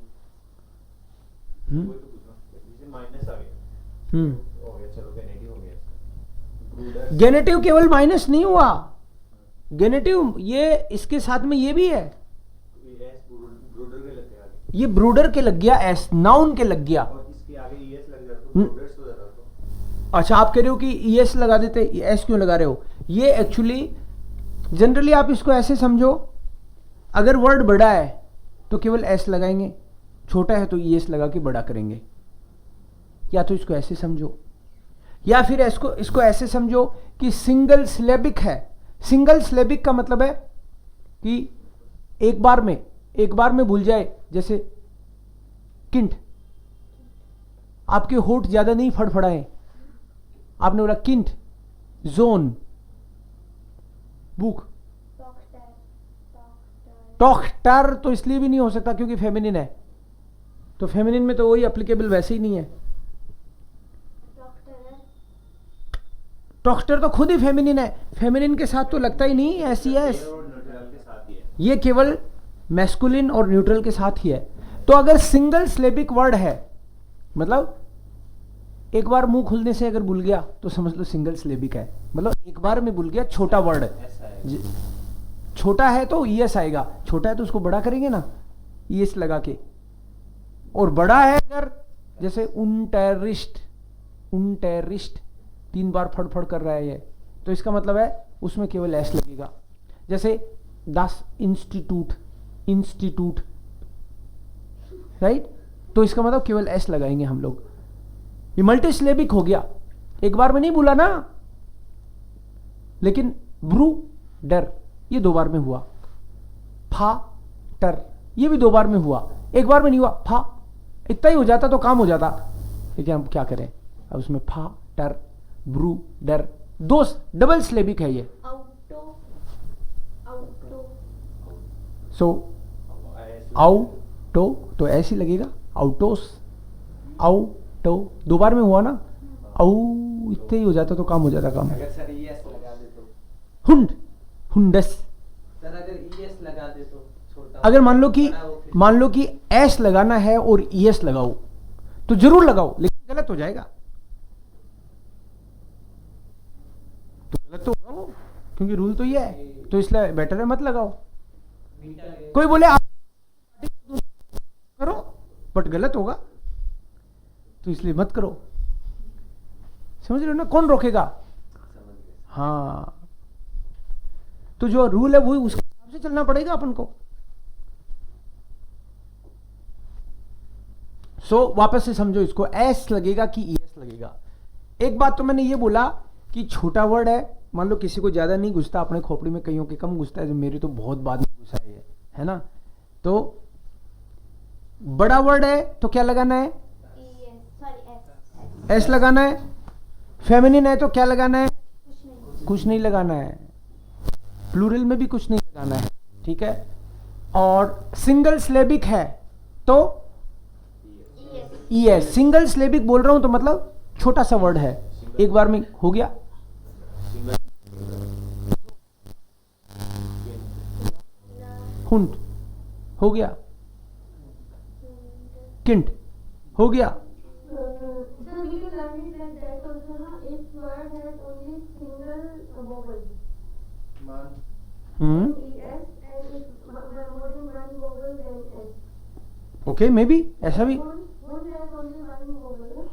गेनेटिव केवल माइनस नहीं हुआ, गेनेटिव ये इसके साथ में ये भी है, ये ब्रूडर के लग गया, एस नाउन के लग गया। अच्छा आप कह रहे हो कि ईएस लगा देते, एस क्यों लगा रहे हो? ये एक्चुअली जनरली आप इसको ऐसे समझो, अगर वर्ड बड़ा है तो केवल एस लगाएंगे, छोटा है तो ईएस लगा के बड़ा करेंगे। या तो इसको ऐसे समझो, या फिर इसको ऐसे समझो कि सिंगल सिलेबिक है। सिंगल सिलेबिक का मतलब है कि एक बार में भूल जाए, जैसे किंट, आपके होठ ज्यादा नहीं फड़फड़ाए, आपने बोला किंट, जोन, बुक, टॉक्टर तो इसलिए भी नहीं हो सकता क्योंकि फेमिनिन है, तो फेमिनिन में तो वही एप्लीकेबल वैसे ही नहीं है। टॉक्टर तो खुद ही फेमिनिन है, फेमिनिन के साथ तो लगता ही नहीं ऐसी है, ये केवल मैस्कुलिन और न्यूट्रल के साथ ही है। तो अगर सिंगल सिलेबिक वर्ड है, मतलब एक बार मुंह खुलने से अगर भूल गया तो समझ लो सिंगल सिलेबिक है, मतलब एक बार में भूल गया, छोटा वर्ड है, छोटा है तो ईएस आएगा, छोटा है तो उसको बड़ा करेंगे ना ईएस लगा के, और बड़ा है अगर जैसे उनटेरिस्ट 3 बार फड़फड़ कर रहा है ये, तो इसका मतलब है उसमें केवल एस लगेगा। जैसे 10 इंस्टीट्यूट राइट, तो इसका मतलब केवल एस लगाएंगे हम लोग। ये मल्टीसिलेबिक हो गया, एक बार में नहीं बोला ना, लेकिन ब्रू डर ये 2 बार में हुआ, फा टर ये भी 2 बार में हुआ, एक बार में नहीं हुआ। फा इतना ही हो जाता तो काम हो जाता, लेकिन हम क्या करें, अब उसमें फा टर ब्रू डर 2 डबल सिलेबिक है ये। सो आउटो तो ऐसे ही लगेगा, आउटोस, आउटो 2 बार में हुआ ना, आउ इतने ही हो जाता तो काम हो जाता काम।
अगर सर ईएस लगा दे तो
हुंडस।
सर अगर ईएस लगा दे तो छोटा,
अगर मान लो कि एस लगाना है और ईएस लगाओ तो जरूर लगाओ, लेकिन गलत हो जाएगा, तो गलत तो होगा वो, क्योंकि रूल तो ये है, तो इसलिए बेटर है मत लगाओ। कोई बोले आप करो बट गलत होगा, तो इसलिए मत करो। समझ रहे हो ना, कौन रोकेगा? हाँ, तो जो रूल है वो उसके हिसाब से चलना पड़ेगा अपन को। सो वापस से समझो इसको, एस लगेगा कि ईएस लगेगा। एक बात तो मैंने ये बोला कि छोटा वर्ड है, मान लो किसी को ज्यादा नहीं घुसता, अपने खोपड़ी में कईयों के कम घुसता है, जो मेरी तो बहुत बाद में घुसा है ना। तो बड़ा वर्ड है तो क्या लगाना है? एस लगाना है। फेमिनिन है तो क्या लगाना है? कुछ नहीं लगाना है। प्लूरल में भी कुछ नहीं लगाना है, ठीक है। और सिंगल सिलेबिक है तो ईएस। सिंगल सिलेबिक बोल रहा हूं तो मतलब छोटा सा वर्ड है, एक बार में हो गया। हुंट हो गया, किंट हो गया। ओके, मे बी ऐसा भी,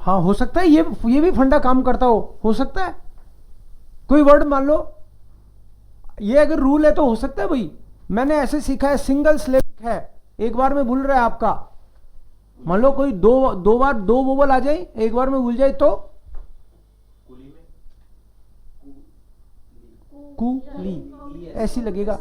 हाँ हो सकता है ये भी फंडा काम करता हो सकता है। कोई वर्ड मान लो, ये अगर रूल है तो हो सकता है भाई। मैंने ऐसे सीखा है, सिंगल सिलेबिक है, एक बार में भूल रहा है आपका। मान लो कोई दो बार दो वोवल आ जाए, एक बार में भूल जाए तो
कुली में
कुली ऐसी लगेगा।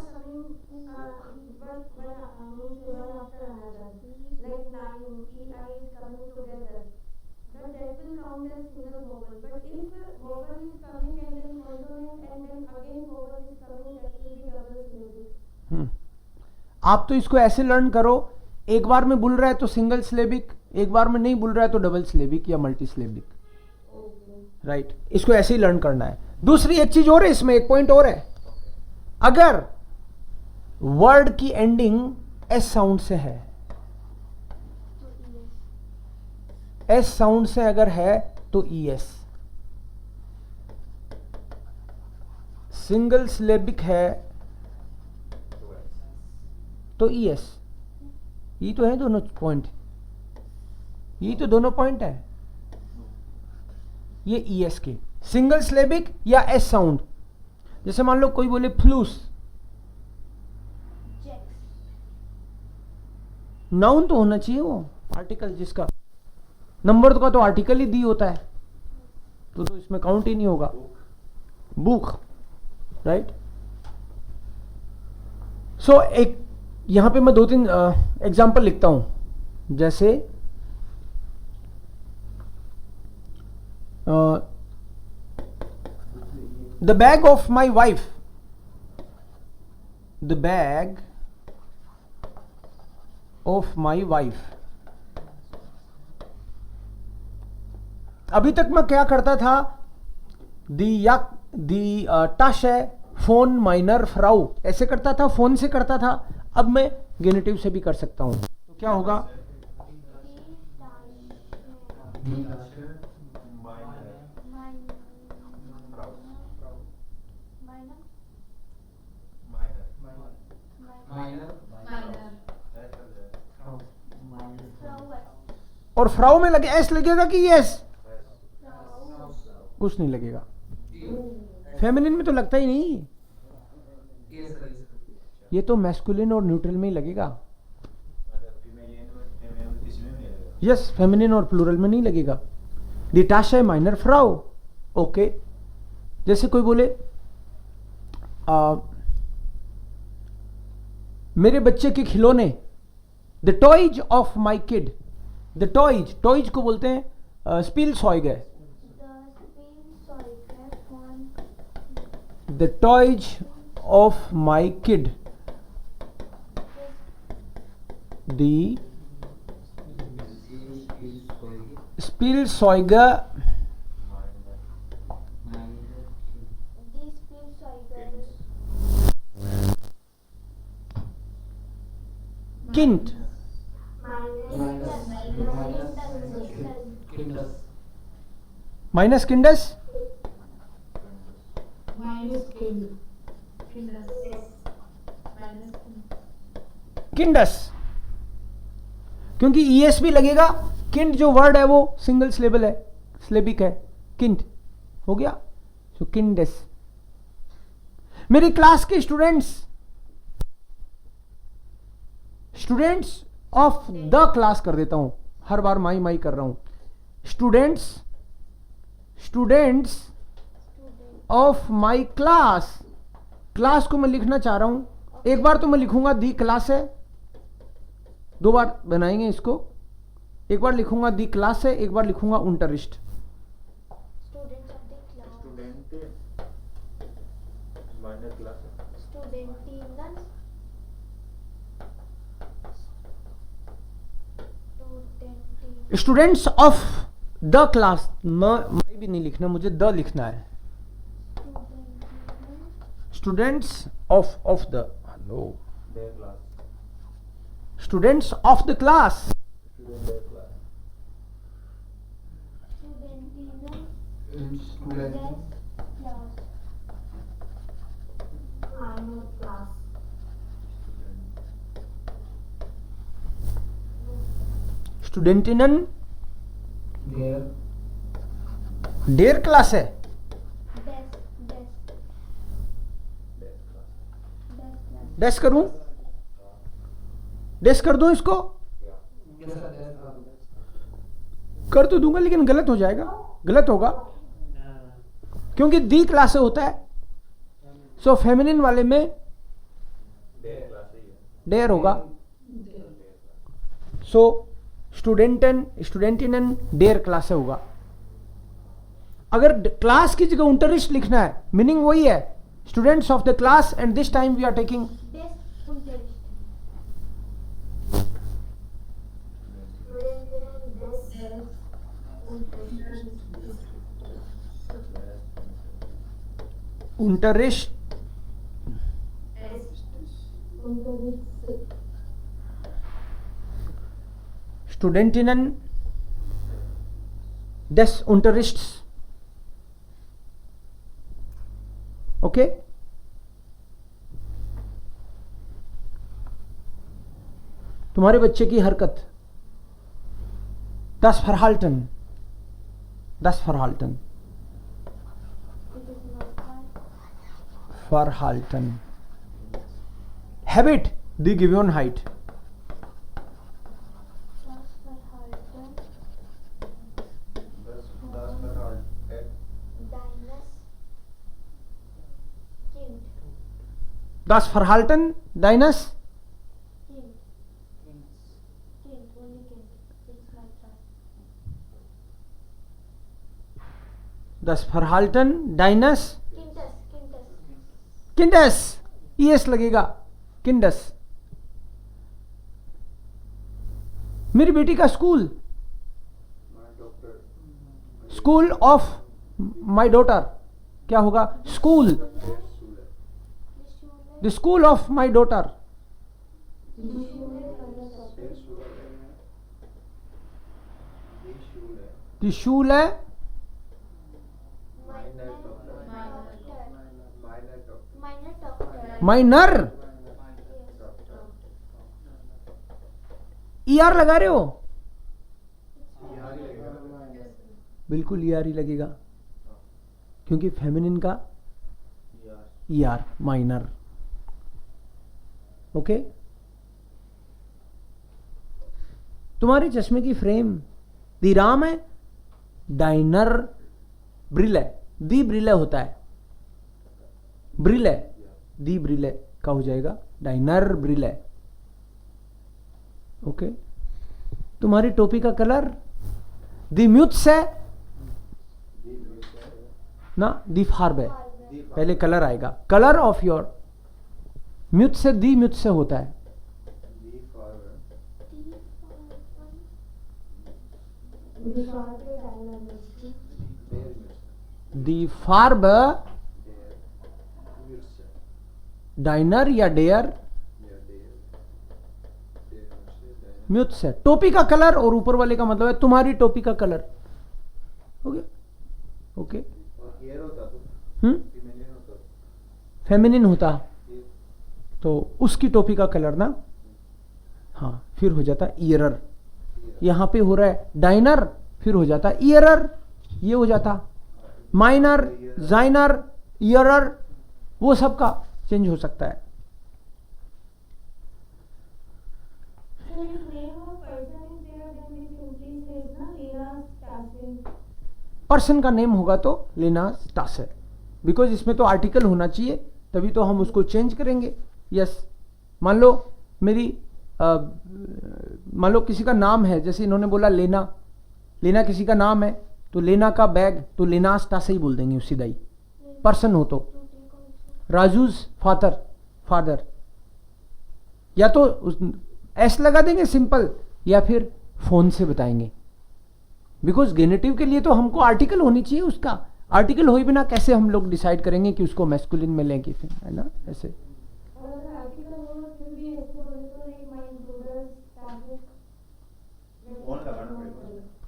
आप तो इसको ऐसे लर्न करो, एक बार में बोल रहा है तो सिंगल सिलेबिक, एक बार में नहीं बोल रहा है तो डबल सिलेबिक या मल्टी सिलेबिक, राइट। इसको ऐसे ही लर्न करना है। दूसरी एक चीज और है इसमें, एक पॉइंट और है, अगर वर्ड की एंडिंग एस साउंड से है, एस साउंड से अगर है तो ई एस, सिंगल सिलेबिक है तो ई एस। ये तो है दोनों पॉइंट, ये तो दोनों पॉइंट है, ये ई एस के सिंगल सिलेबिक या एस साउंड। जैसे मान लो कोई बोले फ्लूस, नाउन तो होना चाहिए वो, आर्टिकल जिसका, नंबर का तो आर्टिकल ही दी होता है, तो इसमें काउंट ही नहीं होगा। Book, right. सो एक यहां पे मैं 2-3 एग्जाम्पल लिखता हूं, जैसे the bag of my wife, the bag of my wife. अभी तक मैं क्या करता था, दी टश है, फोन माइनर फ्राउ, ऐसे करता था, फोन से करता था। अब मैं गेनेटिव से भी कर सकता हूं, तो क्या होगा, और फ्राउ में लगे एस लगेगा कि यस, कुछ नहीं लगेगा। फेमिनिन में तो लगता ही नहीं, ये तो मैस्कुलिन और न्यूट्रल में ही लगेगा। यस, फेमिनिन और प्लूरल में नहीं लगेगा। डिटाशा माइनर फ्राउ, ओके। जैसे कोई बोले मेरे बच्चे के खिलौने, the toys of my kid, the toys को बोलते हैं स्पीलसॉयग है, the toys of my kid, दी स्पीलसॉयगर, किंट, माइनस किंडस, किंडस, क्योंकि ईएस भी लगेगा। किंड जो वर्ड है वो सिंगल सिलेबल है, सिलेबिक है, किंड हो गया, सो किंडस। मेरी क्लास के स्टूडेंट्स ऑफ द क्लास कर देता हूं, हर बार माई कर रहा हूं, students of my class. Class को मैं लिखना चाह रहा हूं, एक बार तो मैं लिखूंगा दी क्लास है, दो बार बनाएंगे इसको, एक बार लिखूंगा दी क्लास है, एक बार लिखूंगा unterricht। Students of the class, मैं भी नहीं लिखना, मुझे द लिखना है। Students of the, hello, students of the class, स्टूडेंटिनन, डेयर क्लास है,
डेस्क डेस्क डेस्क क्लास
डेस्क करूं, डेस्क कर दूं इसको, कर तो दूंगा लेकिन गलत हो जाएगा, गलत होगा क्योंकि दी क्लास से होता है। सो फेमिनिन वाले में
डेयर क्लास ही है।
डेयर होगा। सो स्टूडेंटिनन डेयर क्लास से होगा। अगर क्लास की जगह unterricht लिखना है, मीनिंग वही है, students of the class and this time we are taking
डेस्क unterricht
unterricht Studentinnen des Unterrichts. Okay तुम्हारे बच्चे की हरकत, das Verhalten, das Verhalten,
it is not hard
Verhalten, Habit, die Gewohnheit,
das Verhalten
das Verhalten deines
Kind only kind it's my child
das Verhalten deines
Kindes
Kindes, es लगेगा, Kindes। मेरी बेटी का school, school of my daughter क्या होगा, school, the school of my daughter, the Schule
minor
meiner, ER लगा रहे हो, बिल्कुल ER ही लगेगा क्योंकि फेमिनिन का ER माइनर। ओके, तुम्हारे चश्मे की फ्रेम दी राम है, डाइनर ब्रिल है, दी ब्रिल होता है, ब्रिल है, दी ब्रिल का हो जाएगा डाइनर ब्रिल। ओके, तुम्हारी टोपी का कलर दी म्यूट्स है ना, दी फार्ब है, पहले कलर आएगा, कलर ऑफ योर म्यूट से दी म्यूट से होता है, दी फार्ब डाइनर या डेयर म्यूट से, टोपी का कलर और ऊपर वाले का मतलब है तुम्हारी टोपी का कलर। ओके ओके, फेमिनिन होता तो उसकी टोपी का कलर ना, हाँ, फिर हो जाता ईयरर, यहां पे हो रहा है डाइनर, फिर हो जाता ईयरर, ये हो जाता माइनर, जाइनर, ईयरर, वो सब का चेंज हो सकता है। पर्सन का नेम होगा तो लेना स्टास है, बिकॉज इसमें तो आर्टिकल होना चाहिए तभी तो हम उसको चेंज करेंगे। यस, मान लो मेरी मान लो किसी का नाम है, जैसे इन्होंने बोला लेना, लेना किसी का नाम है तो लेना का बैग तो लेना स्टास ही बोल देंगे सीधा ही। पर्सन हो तो राजूज फादर, फादर, या तो एस लगा देंगे सिंपल, या फिर फोन से बताएंगे, बिकॉज गेनेटिव के लिए तो हमको आर्टिकल होनी चाहिए, उसका आर्टिकल हो ही बिना कैसे हम लोग डिसाइड करेंगे कि उसको मैस्कुलिन में लें कि फिर, है ना, ऐसे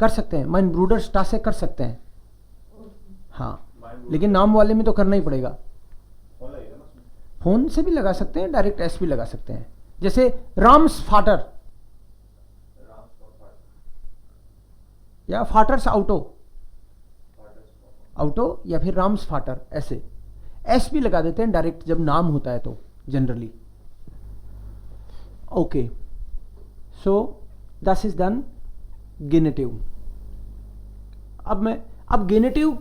कर सकते हैं, माइन ब्रूडर स्टासे कर सकते हैं, हाँ, लेकिन नाम वाले में तो करना ही पड़ेगा। फोन से भी लगा सकते हैं, डायरेक्ट एस भी लगा सकते हैं, जैसे राम्स फाटर या फाटर्स आउटो, ऑटो या फिर राम्स फाटर, ऐसे एस भी लगा देते हैं डायरेक्ट जब नाम होता है तो generally. Okay, so this is done genitive. अब गेनेटिव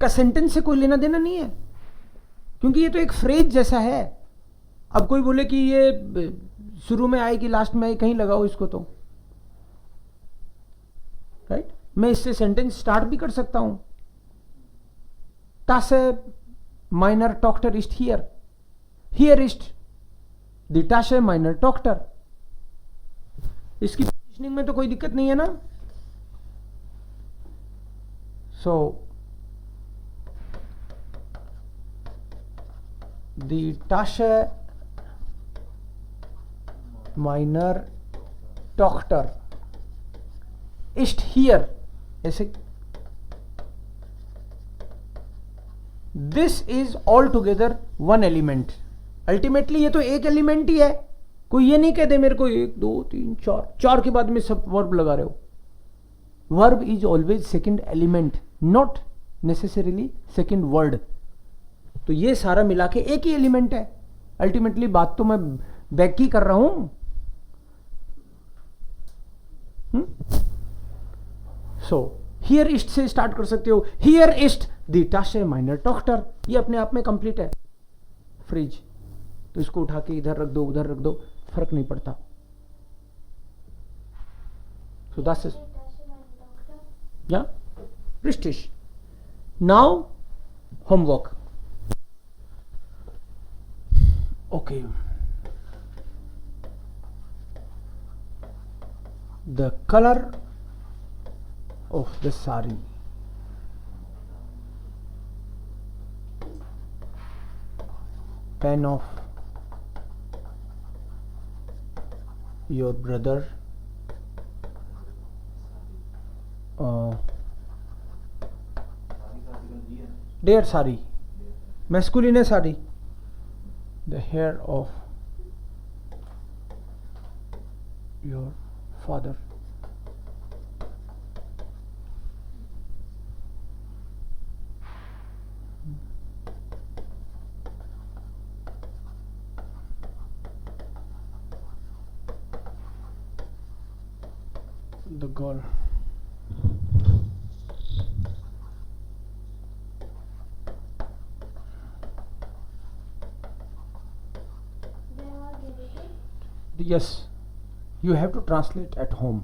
का सेंटेंस से कोई लेना देना नहीं है, क्योंकि ये तो एक फ्रेज जैसा है। अब कोई बोले कि ये शुरू में आए कि लास्ट में आए, कहीं लगाओ इसको तो, राइट? मैं इससे सेंटेंस स्टार्ट भी कर सकता हूं। टासे माइनर टॉक्टर इस्ट हियर, हियर इस्ट द टासे माइनर टॉक्टर। इसकी पोजिशनिंग में तो कोई दिक्कत नहीं है ना। सो द टासे माइनर टॉक्टर इस्ट हियर, ऐसे। This is all together one element. Ultimately ये तो एक एलिमेंट ही है। कोई ये नहीं कहते मेरे को 1 2 3 4 के बाद में सब वर्ब लगा रहे हो। Verb is always second element, not necessarily second word. तो ये सारा मिला के एक ही एलिमेंट है। अल्टीमेटली बात तो मैं बैक की कर रहा हूं। सो हियर इस्ट से स्टार्ट कर सकते हो, हियर इस्ट द टासे माइनर टॉक्टर। ये अपने आप में कंप्लीट है फ्रिज। तो इसको उठा के इधर रख दो, उधर रख दो, फर्क नहीं पड़ता। सो दैट्स या British. Now homework. Okay, the color of the sari, pen of your brother, their sari, masculine sari, the hair of your father, the girl,
They are getting
yes, you have to translate at home.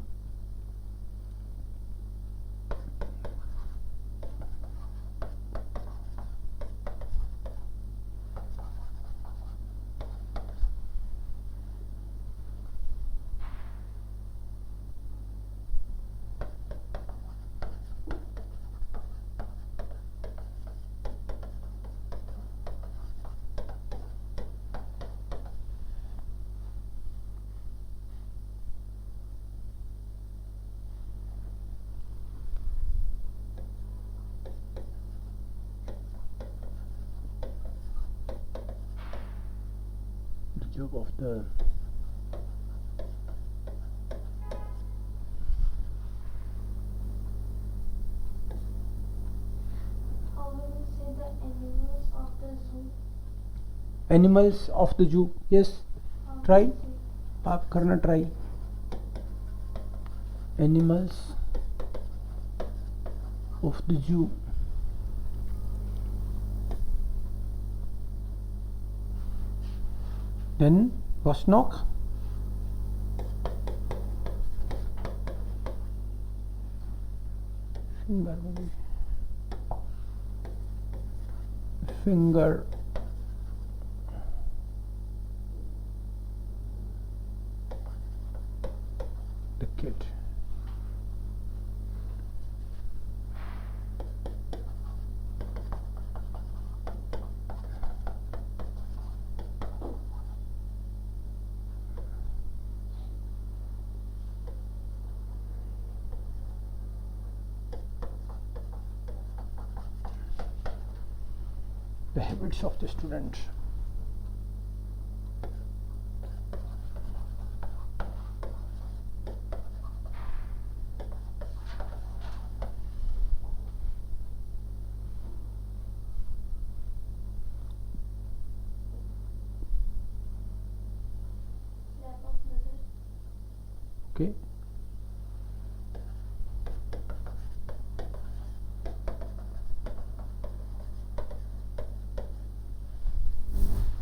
Job of the
how will you say the animals of the zoo?
animals of the zoo. Yes,
How will
try.
you say?
आप करना try. Animals of the zoo. Then वॉस्नॉक, finger the kid. The habits of the student. Okay,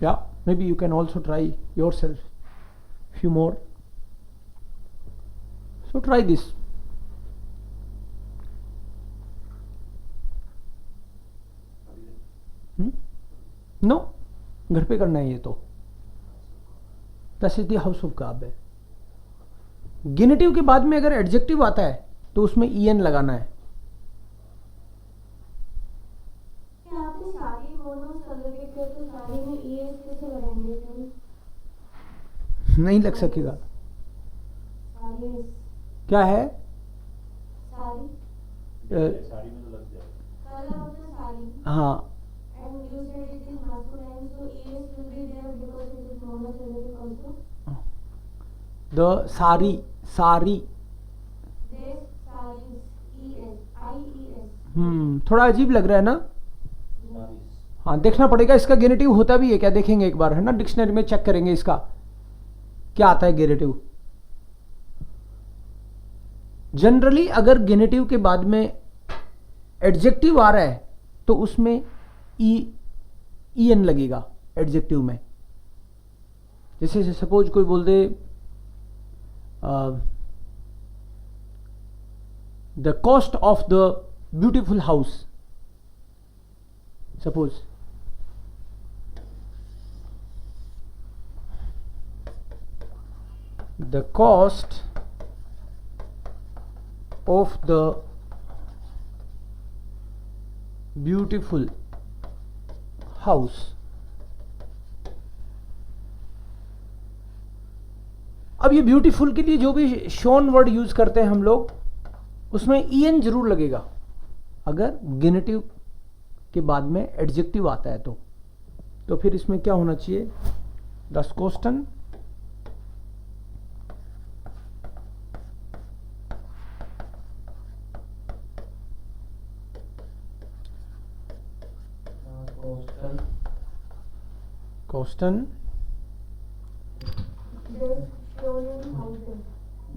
yeah, maybe you can also try yourself few more. So try this. No, घर पे करना है ये तो। That house of गाब है। गेनेटिव के बाद में अगर एडजेक्टिव आता है तो उसमें en लगाना है।
यहाँ पे सारी बोलो सलग के तो सारी में ES कैसे लगाएंगे फिर?
नहीं लग सकेगा।
सारी
क्या है?
सारी
साड़ी में तो लग जाएगा।
कलर ऑफ द सारी
हाँ,
and you said it is masculine, so ES will be there because it is monosyllabic also.
The सारी, सारी।
This sarees, IES.
थोड़ा अजीब लग रहा है ना? हाँ, देखना पड़ेगा इसका गेनेटिव होता भी है क्या, देखेंगे एक बार, है ना, डिक्शनरी में चेक करेंगे इसका क्या आता है गेनेटिव। जनरली अगर गेनेटिव के बाद में एडजेक्टिव आ रहा है तो उसमें en लगेगा एडजेक्टिव में। जैसे सपोज कोई बोल दे the cost of the beautiful house, suppose the cost of the beautiful house. अब ये ब्यूटीफुल के लिए जो भी शोन वर्ड यूज करते हैं हम लोग, उसमें en जरूर लगेगा अगर गेनेटिव के बाद में एडजेक्टिव आता है तो फिर इसमें क्या होना चाहिए? दस क्वेश्चन क्वेश्चन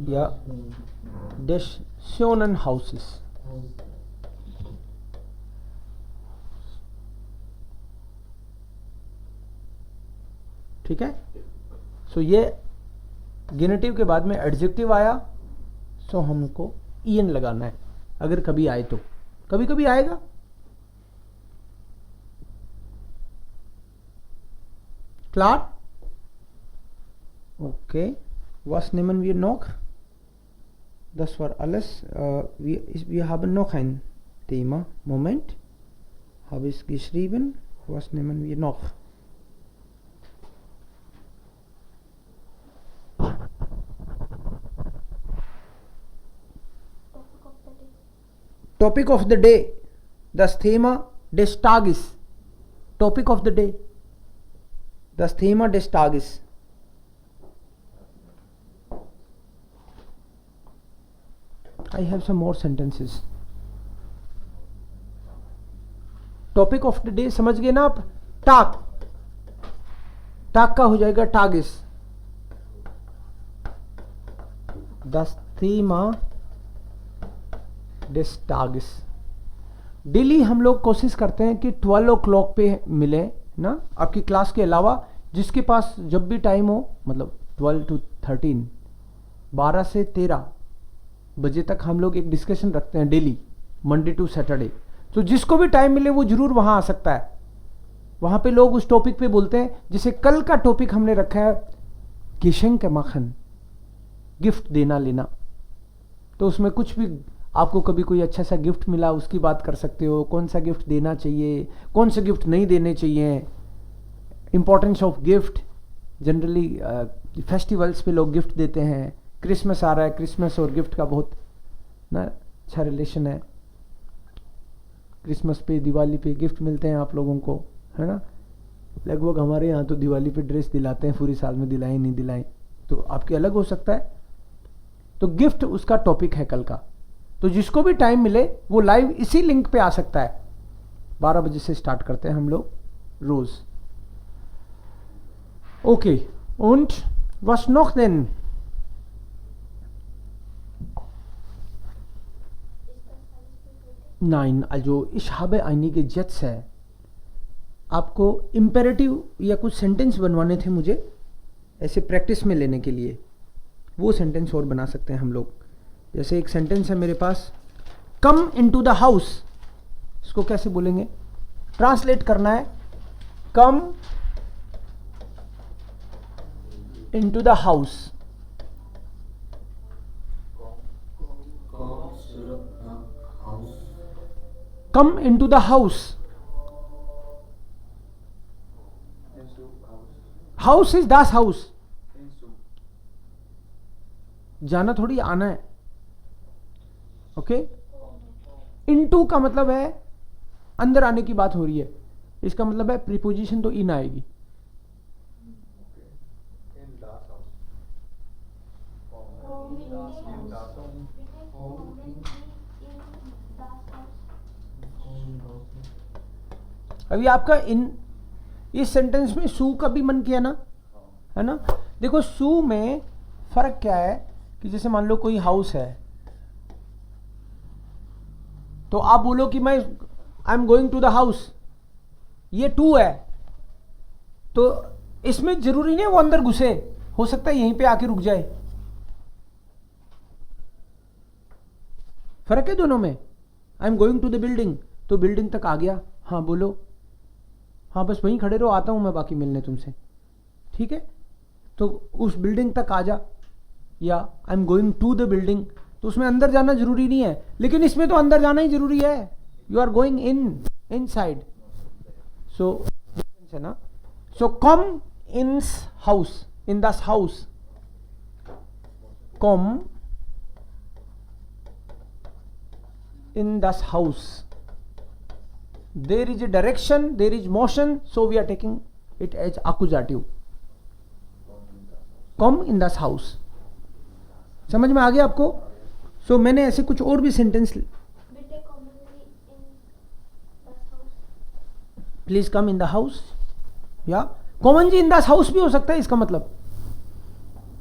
या डेशोनन हाउसेस। ठीक है, सो ये गेनेटिव के बाद में एडजेक्टिव आया, सो हमको en लगाना है अगर कभी आए तो। कभी कभी आएगा, klar? Okay, was nehmen wir noch? Das war alles. Wir haben noch ein Thema. Moment, habe ich geschrieben. Was nehmen wir noch? Topic of the day. Das Thema des Tages. Topic of the day. Das Thema des Tages. I have some more sentences. Topic of the day समझ गए ना आप? टाक, टाक का हो जाएगा टागिस। Das Thema des Tages। Daily हम लोग कोशिश करते हैं कि 12 o'clock पे मिले ना, आपकी क्लास के अलावा जिसके पास जब भी टाइम हो, मतलब 12 to 13, 12 से 13 बजे तक हम लोग एक डिस्कशन रखते हैं डेली, मंडे टू सैटरडे। तो जिसको भी टाइम मिले वो जरूर वहां आ सकता है। वहां पे लोग उस टॉपिक पे बोलते हैं, जैसे कल का टॉपिक हमने रखा है geschenke machen, गिफ्ट देना लेना। तो उसमें कुछ भी आपको कभी कोई अच्छा सा गिफ्ट मिला उसकी बात कर सकते हो, कौन सा गिफ्ट देना चाहिए, कौन से गिफ्ट नहीं देने चाहिए, importance of gift. Generally festivals पे लोग गिफ्ट देते हैं, क्रिसमस आ रहा है, क्रिसमस और गिफ्ट का बहुत ना अच्छा रिलेशन है। क्रिसमस पे, दिवाली पे गिफ्ट मिलते हैं आप लोगों को, है ना। लगभग हमारे यहाँ तो दिवाली पे ड्रेस दिलाते हैं, पूरी साल में दिलाएं नहीं दिलाएं, तो आपके अलग हो सकता है। तो गिफ्ट उसका टॉपिक है कल का। तो जिसको भी टाइम मिले वो लाइव इसी लिंक पे आ सकता है। 12 बजे से स्टार्ट करते हैं हम लोग रोज। Okay, und was noch denn? 9 also ich habe einige Jets है. आपको इम्पेरेटिव या कुछ सेंटेंस बनवाने थे मुझे ऐसे प्रैक्टिस में लेने के लिए. वो सेंटेंस और बना सकते हैं हम लोग. जैसे एक सेंटेंस है मेरे पास, कम इनटू द हाउस. इसको कैसे बोलेंगे? ट्रांसलेट करना है. Come into the house. Come into the house. House is Das house. जाना थोड़ी आना है. ओके. इनटू का मतलब है अंदर आने की बात हो रही है. इसका मतलब है प्रीपोजिशन तो इन आएगी. अभी आपका इन इस सेंटेंस में सू का भी मन किया ना, है ना. देखो सू में फर्क क्या है कि जैसे मान लो कोई हाउस है तो आप बोलो कि मैं I am going to the house. ये टू है तो इसमें जरूरी नहीं वो अंदर घुसे, हो सकता है यहीं पे आके रुक जाए. फर्क है दोनों में. I am going to the building तो बिल्डिंग तक आ गया. हाँ बोलो. हाँ बस वहीं खड़े रहो, आता हूं मैं बाकी मिलने तुमसे. ठीक है. तो उस बिल्डिंग तक आ जा. या I am going to the building तो उसमें अंदर जाना जरूरी नहीं है, लेकिन इसमें तो अंदर जाना ही जरूरी है. You are going inside. So है ना. सो कम इन हाउस, इन दस हाउस. कम इन दस house. There is a direction, there is motion, so we are taking it as accusative. Come in this house. समझ में आ गया आपको? So मैंने ऐसे कुछ और भी sentence. Please come in the house. या कॉमन जी इन द हाउस भी हो सकता है इसका मतलब.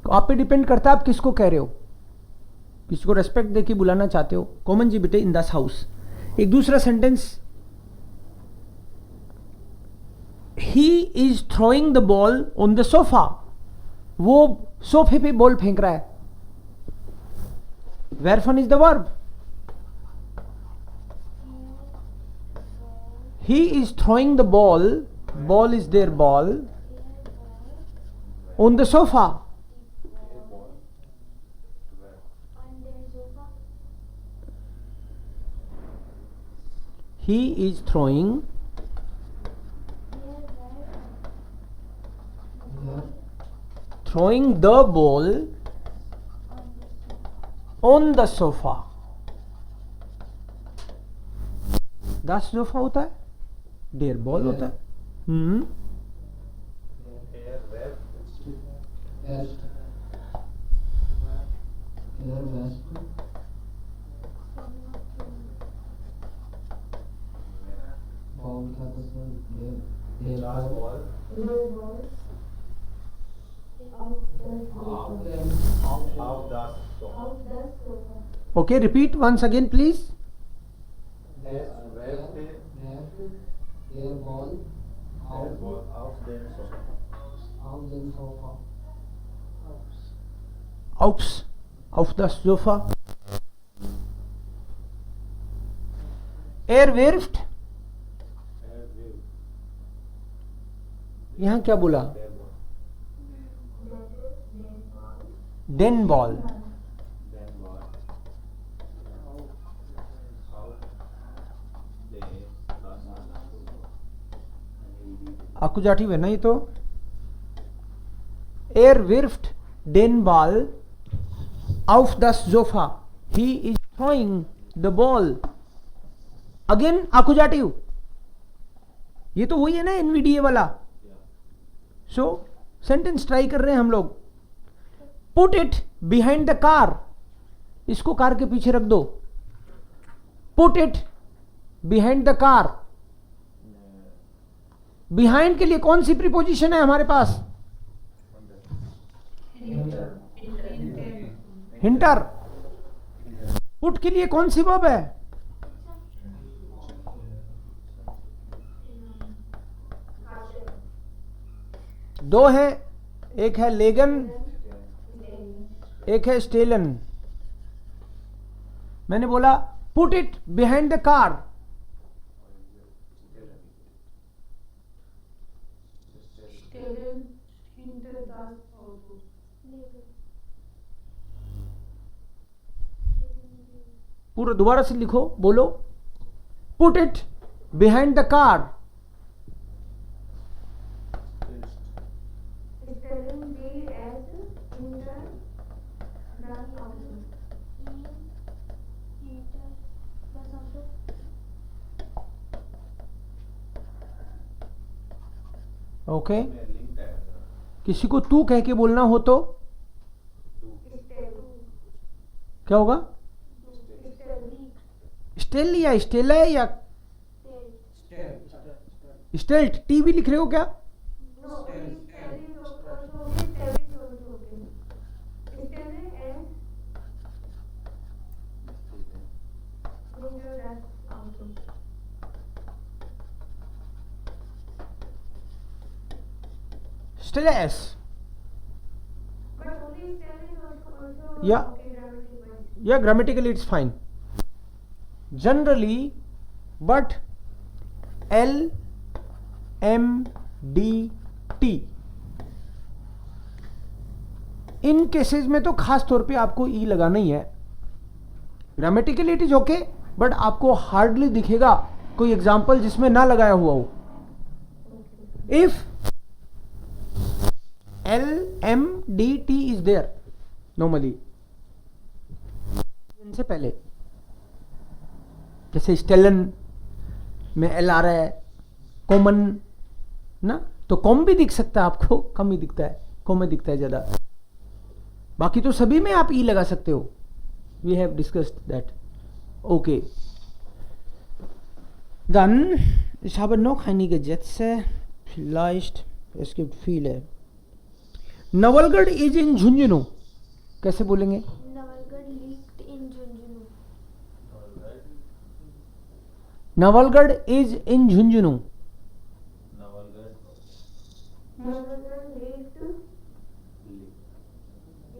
तो आप पे डिपेंड करता है आप किसको कह रहे हो, किसको रेस्पेक्ट देके बुलाना चाहते हो. कॉमन जी बेटे इन द हाउस. एक दूसरा sentence, He is throwing the ball on the sofa. वो सोफे पे बॉल फेंक रहा है. Whereupon is the verb. He is throwing the ball. Ball is their ball. On the sofa. He is throwing the ball on the sofa. The sofa होता है, their ball होता है. Okay, repeat once again, please.
Their ball out their sofa.
Out of the sofa. Airwaved. यहाँ क्या बोला? Den ball. Accusative है ना ये तो. Airwaved den ball auf das Sofa. He is throwing the ball. Again accusative. ये तो वही है ना NVDA वाला. So सेंटेंस ट्राई कर रहे हैं हम लोग. Put it behind the car. इसको कार के पीछे रख दो. Put it behind the car. Behind के लिए कौन सी प्रीपोजिशन है हमारे पास? हिंटर. पुट के लिए कौन सी वर्ब है? दो हैं, एक है लेगन, एक है स्टेलन। मैंने बोला put it behind the car,
Stellen hinter das Auto.
पूरा दोबारा से लिखो, बोलो put it behind the car.
Stellen wir es hinter das Auto. Hinter das Auto.
Okay,
में लिंक्ड है
किसी को तू कह के बोलना हो तो क्या होगा? स्टेल या स्टेला है या स्टेल्ट? टी भी लिख रहे हो क्या? स्टेला एस या grammatically it's fine generally, but L M D T in cases में तो खास तौर पे आपको ई लगाना ही है। Grammatically it is okay, but आपको हार्डली दिखेगा कोई एग्जाम्पल जिसमें ना लगाया हुआ हो। If L M D T is there normally इनसे पहले, जैसे स्टेलन में एल आ रहा है, कॉमन ना, तो कॉम भी दिख सकता है आपको, कम ही दिखता है, कॉम में दिखता है ज्यादा। बाकी तो सभी में आप ई लगा सकते हो, we have discussed that. Okay, dann ich habe noch einige Sätze, vielleicht es gibt viele। Nawalgarh is in Jhunjhunu, कैसे बोलेंगे?
Nawalgarh leaked in Jhunjhunu.
Nawalgarh is in Jhunjhunu.
Nawalgarh
Nawalgarh leaked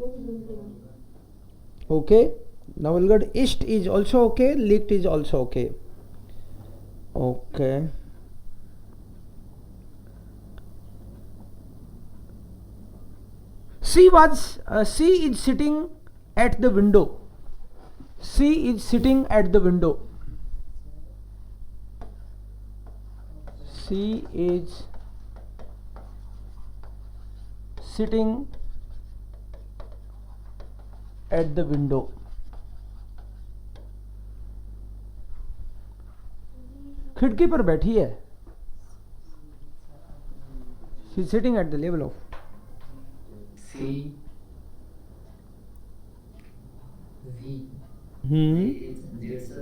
in Jhunjhunu.
Okay, Nawalgarh east is also okay, leaked is also okay. Okay, she is sitting at the window, she is sitting at the window, she is sitting at the window। खिड़की पर बैठी है, she is sitting at the level of।
C V Sitze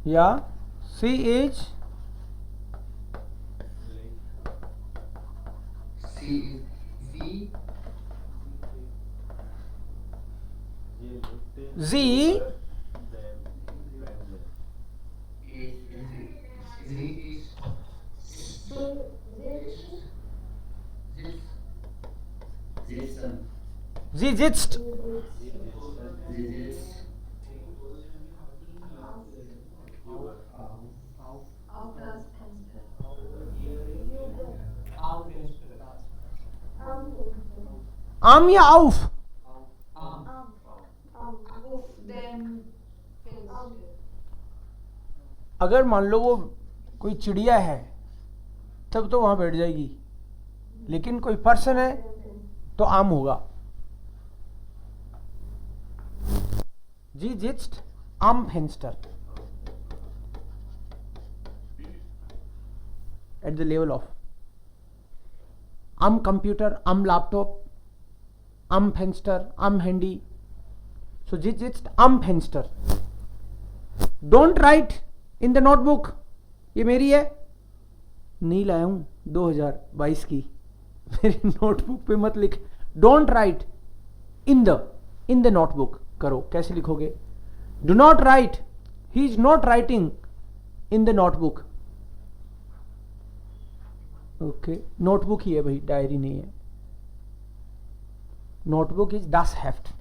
या she is
C V
sie sie sitzt
Auf das Fenster.
am या auf?
Auf dem Fenster.
अगर मान लो वो कोई चिड़िया है तब तो वहां बैठ जाएगी, लेकिन कोई पर्सन है तो आम होगा। जी जिस्ट आम फेंस्टर एट द लेवल ऑफ आम कंप्यूटर, आम लैपटॉप, आम फेंस्टर, आम हैंडी। सो जी जिस्ट आम फेंस्टर। Don't write in the notebook, ये मेरी है, नहीं लाया हूं 2022 की, मेरी नोटबुक पे मत लिख। Don't write in the notebook करो, कैसे लिखोगे? Do not write, he is not writing in the notebook. Okay, notebook ही है भाई, डायरी नहीं है। Notebook is das Heft.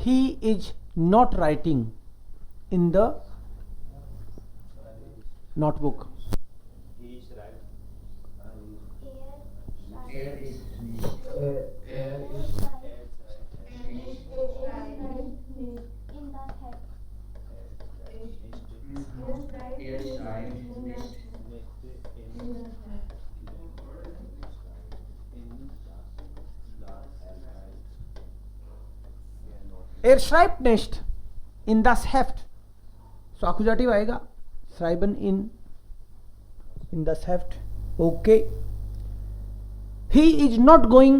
He is not writing in the notebook.
He is right.
Air is air side mist.
Er schreibt nicht in das Heft. So Akkusativ आएगा, schreiben in das Heft. Okay. He is not going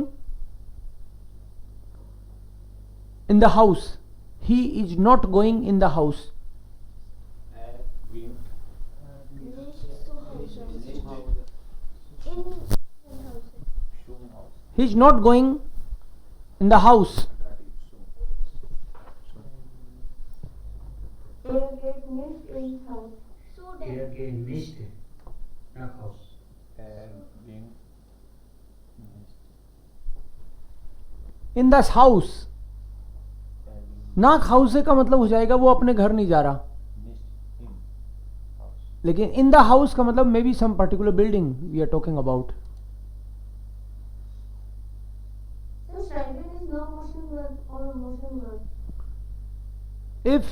in the house. He is not going in the house. He is not going in the house.
Air geht nicht nach Haus.
In this house. नाक house का मतलब हो जाएगा वो अपने घर नहीं जा रहा, लेकिन इन द हाउस का मतलब may be some particular building we are talking about. If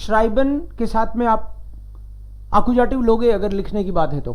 श्राइबन के साथ में आप आकुजाटिव लोगे अगर लिखने की बात है तो